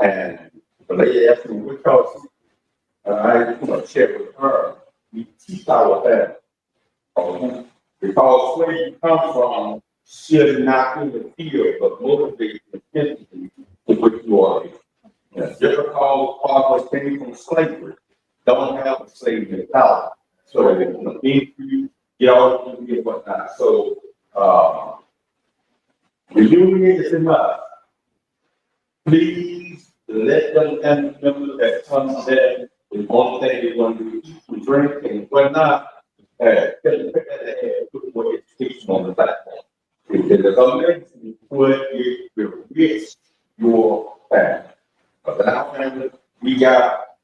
And the lady asked me, which house I share with her, we teach our family. Because where you come from should not interfere, but motivate the entity to which you are. Just because fathers came from slavery, don't have a slave mentality. So if you get all you get whatnot. So the union is enough. Please let them remember that some said the one thing they want to do is eat and drink and whatnot. Put more education on the platform. Because it's amazing what it will risk your family. But our family, we got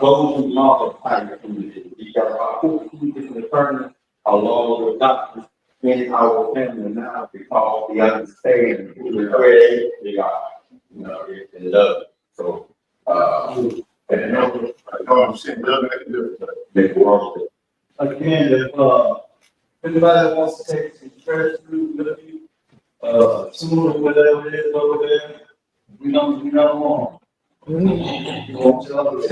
those who multiply the community. We got about 14 different attorneys along with doctors in our family now because we understand where they are. They love it. So, and I'm saying, love it. They work it. Again, if anybody wants to take some trash food with you, soon or whatever it is over there, we don't want. We want y'all to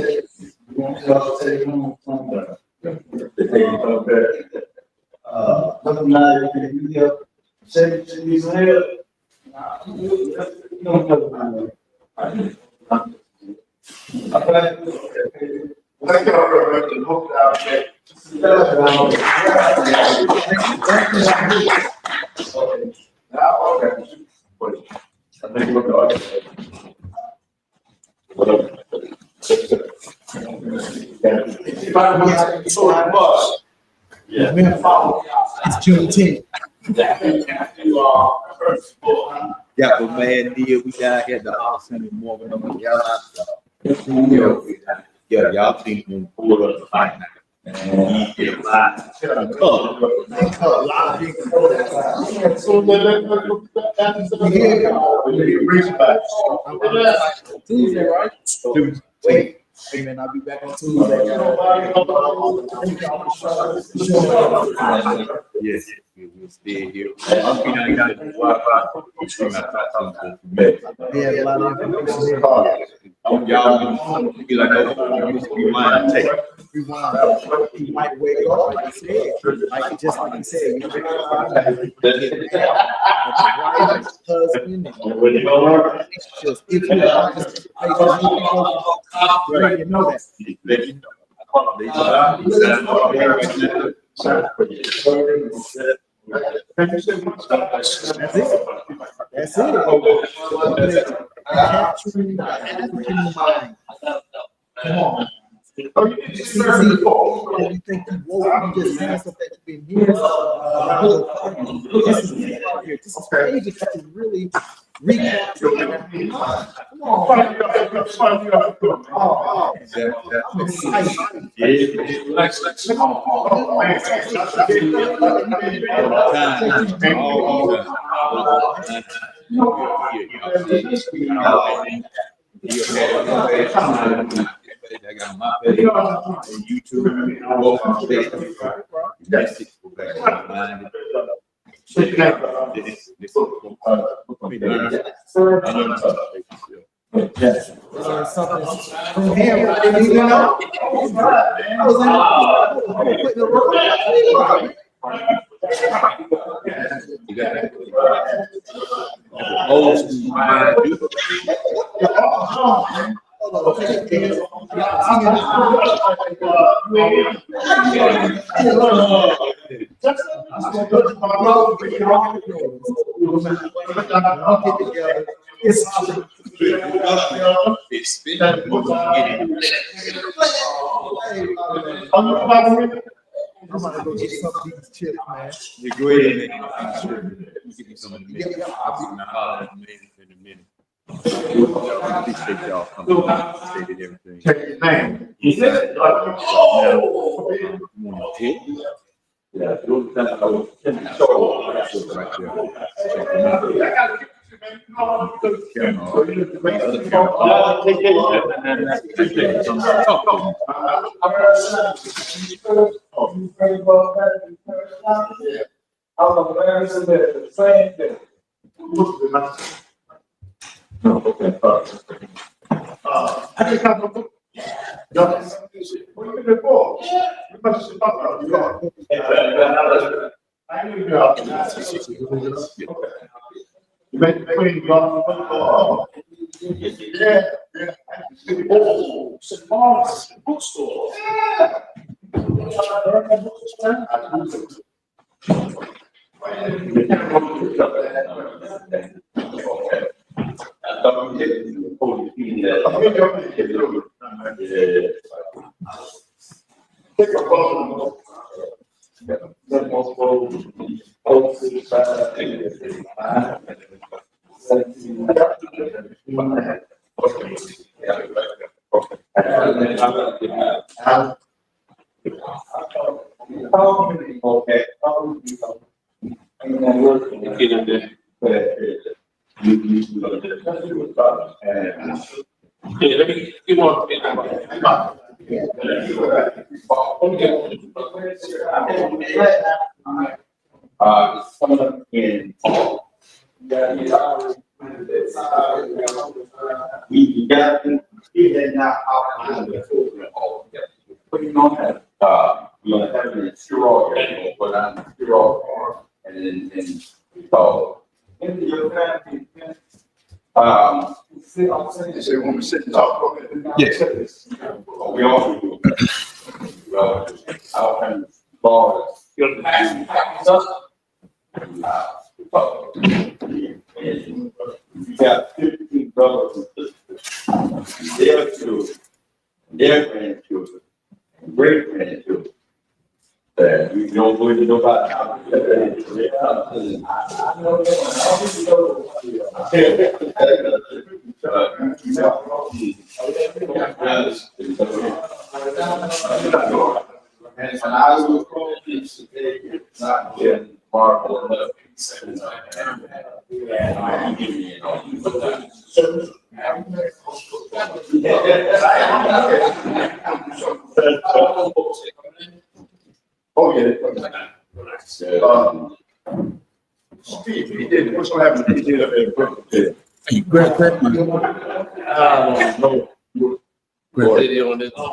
take home somewhere. Look now, if you get shake these head. You don't know about it. Thank you, Reverend. Hope that It's Juneteenth. Yeah, but man, deal, we got here at the Holla Center more than y'all think we pull up the fight now. And he get a lot of Tuesday, right? Wait. Hey man, I'll be back on Tuesday. Yes, we'll stay here. I'm feeling like the Wi-Fi. Yeah, a lot of information. Y'all be like, oh, you used to be mine. Take it. He might wake up, like you said, just like you said, you wake up, husband, and relationships. If you're honest, you know that. That's it. Capturing the African mind. Come on. It's easy. You think you woke, you just had stuff that you've been hearing. This is here. This is pages that can really I got my page and YouTube. Walk on stage. That's it. Go back to my mind. You're great. Give me some of the minute. In a minute. Appreciate y'all coming on, stated everything. Take his name. He said, Yeah. I just have a what you been for? We must have talked about you. I knew you out. You made the queen go. Yeah. Oh, St. Paul's bookstore. okay. It's coming up in fall. We got it now outlined the program all together. But you don't have, we're gonna have it straw, but I'm straw, and then we call. Into your family. Say when we sit and talk. Yes. We all do. Well, our kind of bars. You got 15 brothers and sisters. Their children, their grandchildren, great grandchildren. That you don't go into nobody. And I will call this today, not in Marvel. Oh, yeah. Steve, he did, what's gonna happen? He did up there in Brooklyn. You grab that one. No.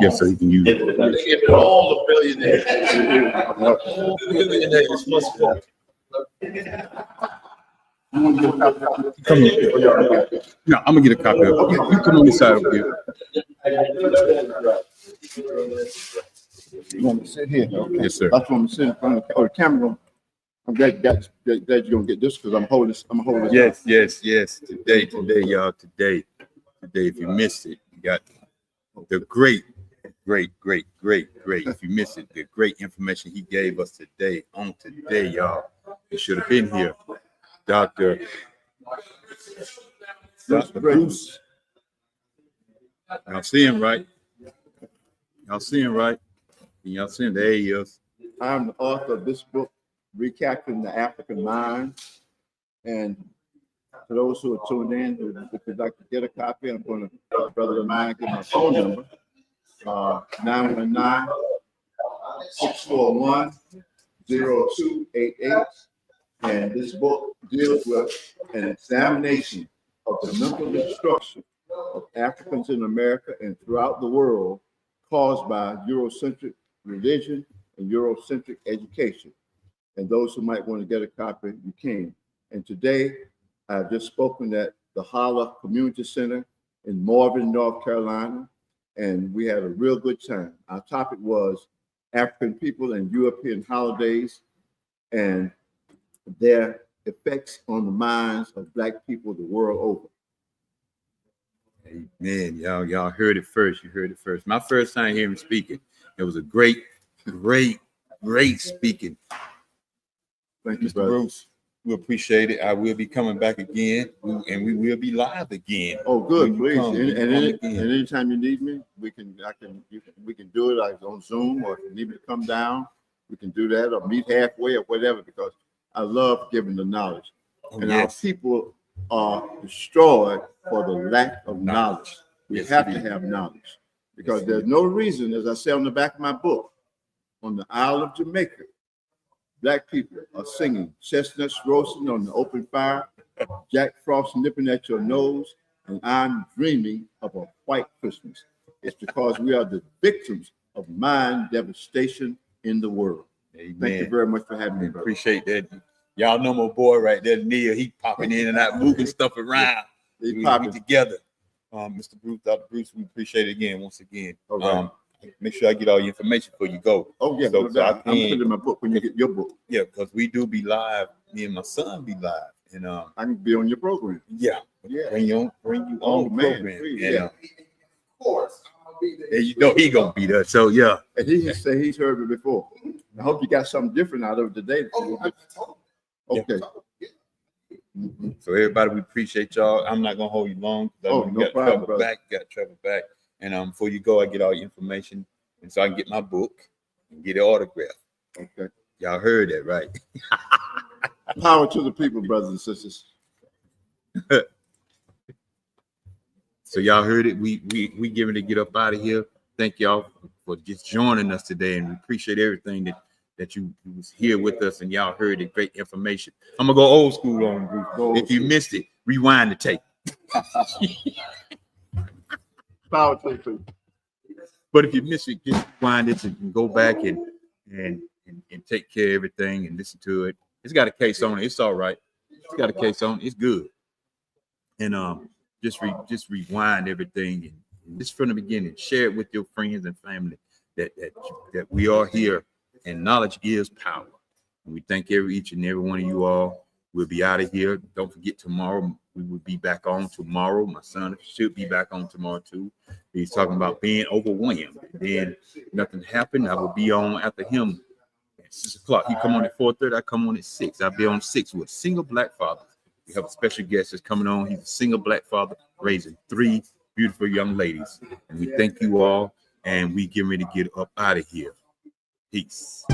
Yes, so you can use it. They give it all the billionaires. All the billionaires must go. Come here. No, I'm gonna get a copy of it. You come on this side over here. You want me to sit here? Yes, sir. That's what I'm sitting in front of the camera. I'm glad you're gonna get this because I'm holding this. Yes. Today, y'all, today. If you missed it, you got the great. If you missed it, the great information he gave us today, y'all. You should have been here. Dr. Dr. Bruce. Y'all see him, right? Y'all see him, right? Y'all see him? There he is. I'm the author of this book, Recapturing the African Mind. And for those who are tuned in, if you'd like to get a copy, I'm going to, a brother of mine, give my phone number, 919-641-0288. And this book deals with an examination of the mental destruction of Africans in America and throughout the world caused by Eurocentric religion and Eurocentric education. And those who might want to get a copy, you can. And today, I've just spoken at the Holla Community Center in Marvin, North Carolina, and we had a real good time. Our topic was African people and European holidays and their effects on the minds of Black people the world over. Amen. Y'all heard it first. You heard it first. My first time hearing him speaking. It was a great speaking. Thank you, Mr. brother. Bruce. We appreciate it. I will be coming back again, and we will be live again. Oh, good, please. And Anytime you need me, we can do it like on Zoom, or if you need me to come down, we can do that, or meet halfway or whatever, because I love giving the knowledge. And our people are destroyed for the lack of knowledge. We have to have knowledge, because there's no reason, as I say on the back of my book, on the Isle of Jamaica, Black people are singing chestnuts roasting on the open fire, Jack Frost nipping at your nose, and I'm dreaming of a white Christmas. It's because we are the victims of mind devastation in the world. Amen. Thank you very much for having me, brother. Appreciate that. Y'all know my boy right there, Neil. He popping in and out, moving stuff around. We together. Mr. Bruce, Dr. Bruce, we appreciate it again, once again. Okay. Make sure I get all your information before you go. Oh, yeah. So I I'm putting in my book when you get your book. Yeah, because we do be live. Me and my son be live. And I can be on your program. Yeah. Bring you on the program. Please, and, yeah. Of course, I'm gonna be there. and you know he gonna be there. So yeah. And he said he's heard it before. I hope you got something different out of it today. Okay. So everybody, we appreciate y'all. I'm not gonna hold you long. Oh, no problem, brother. Got travel back. And before you go, I get all your information, and so I can get my book and get it autographed. Okay. Y'all heard that, right? Power to the people, brothers and sisters. So y'all heard it. We getting to get up out of here. Thank y'all for just joining us today, and we appreciate everything that you was here with us, and y'all heard it. Great information. I'm gonna go old school on Bruce. If you missed it, rewind the tape. Power to the people. But if you miss it, just rewind it and go back and take care of everything and listen to it. It's got a case on it. It's all right. It's got a case on it. It's good. And just rewind everything and just from the beginning, share it with your friends and family that we are here, and knowledge is power. And we thank each and every one of you all. We'll be out of here. Don't forget, tomorrow we will be back on tomorrow. My son should be back on tomorrow too. He's talking about being overwhelmed. Then nothing happened. I will be on after him at 6 o'clock. He come on at 4:30. I come on at 6. I'll be on 6 with a single Black father. We have a special guest that's coming on. He's a single Black father raising 3 beautiful young ladies. And we thank you all. And we getting ready to get up out of here. Peace.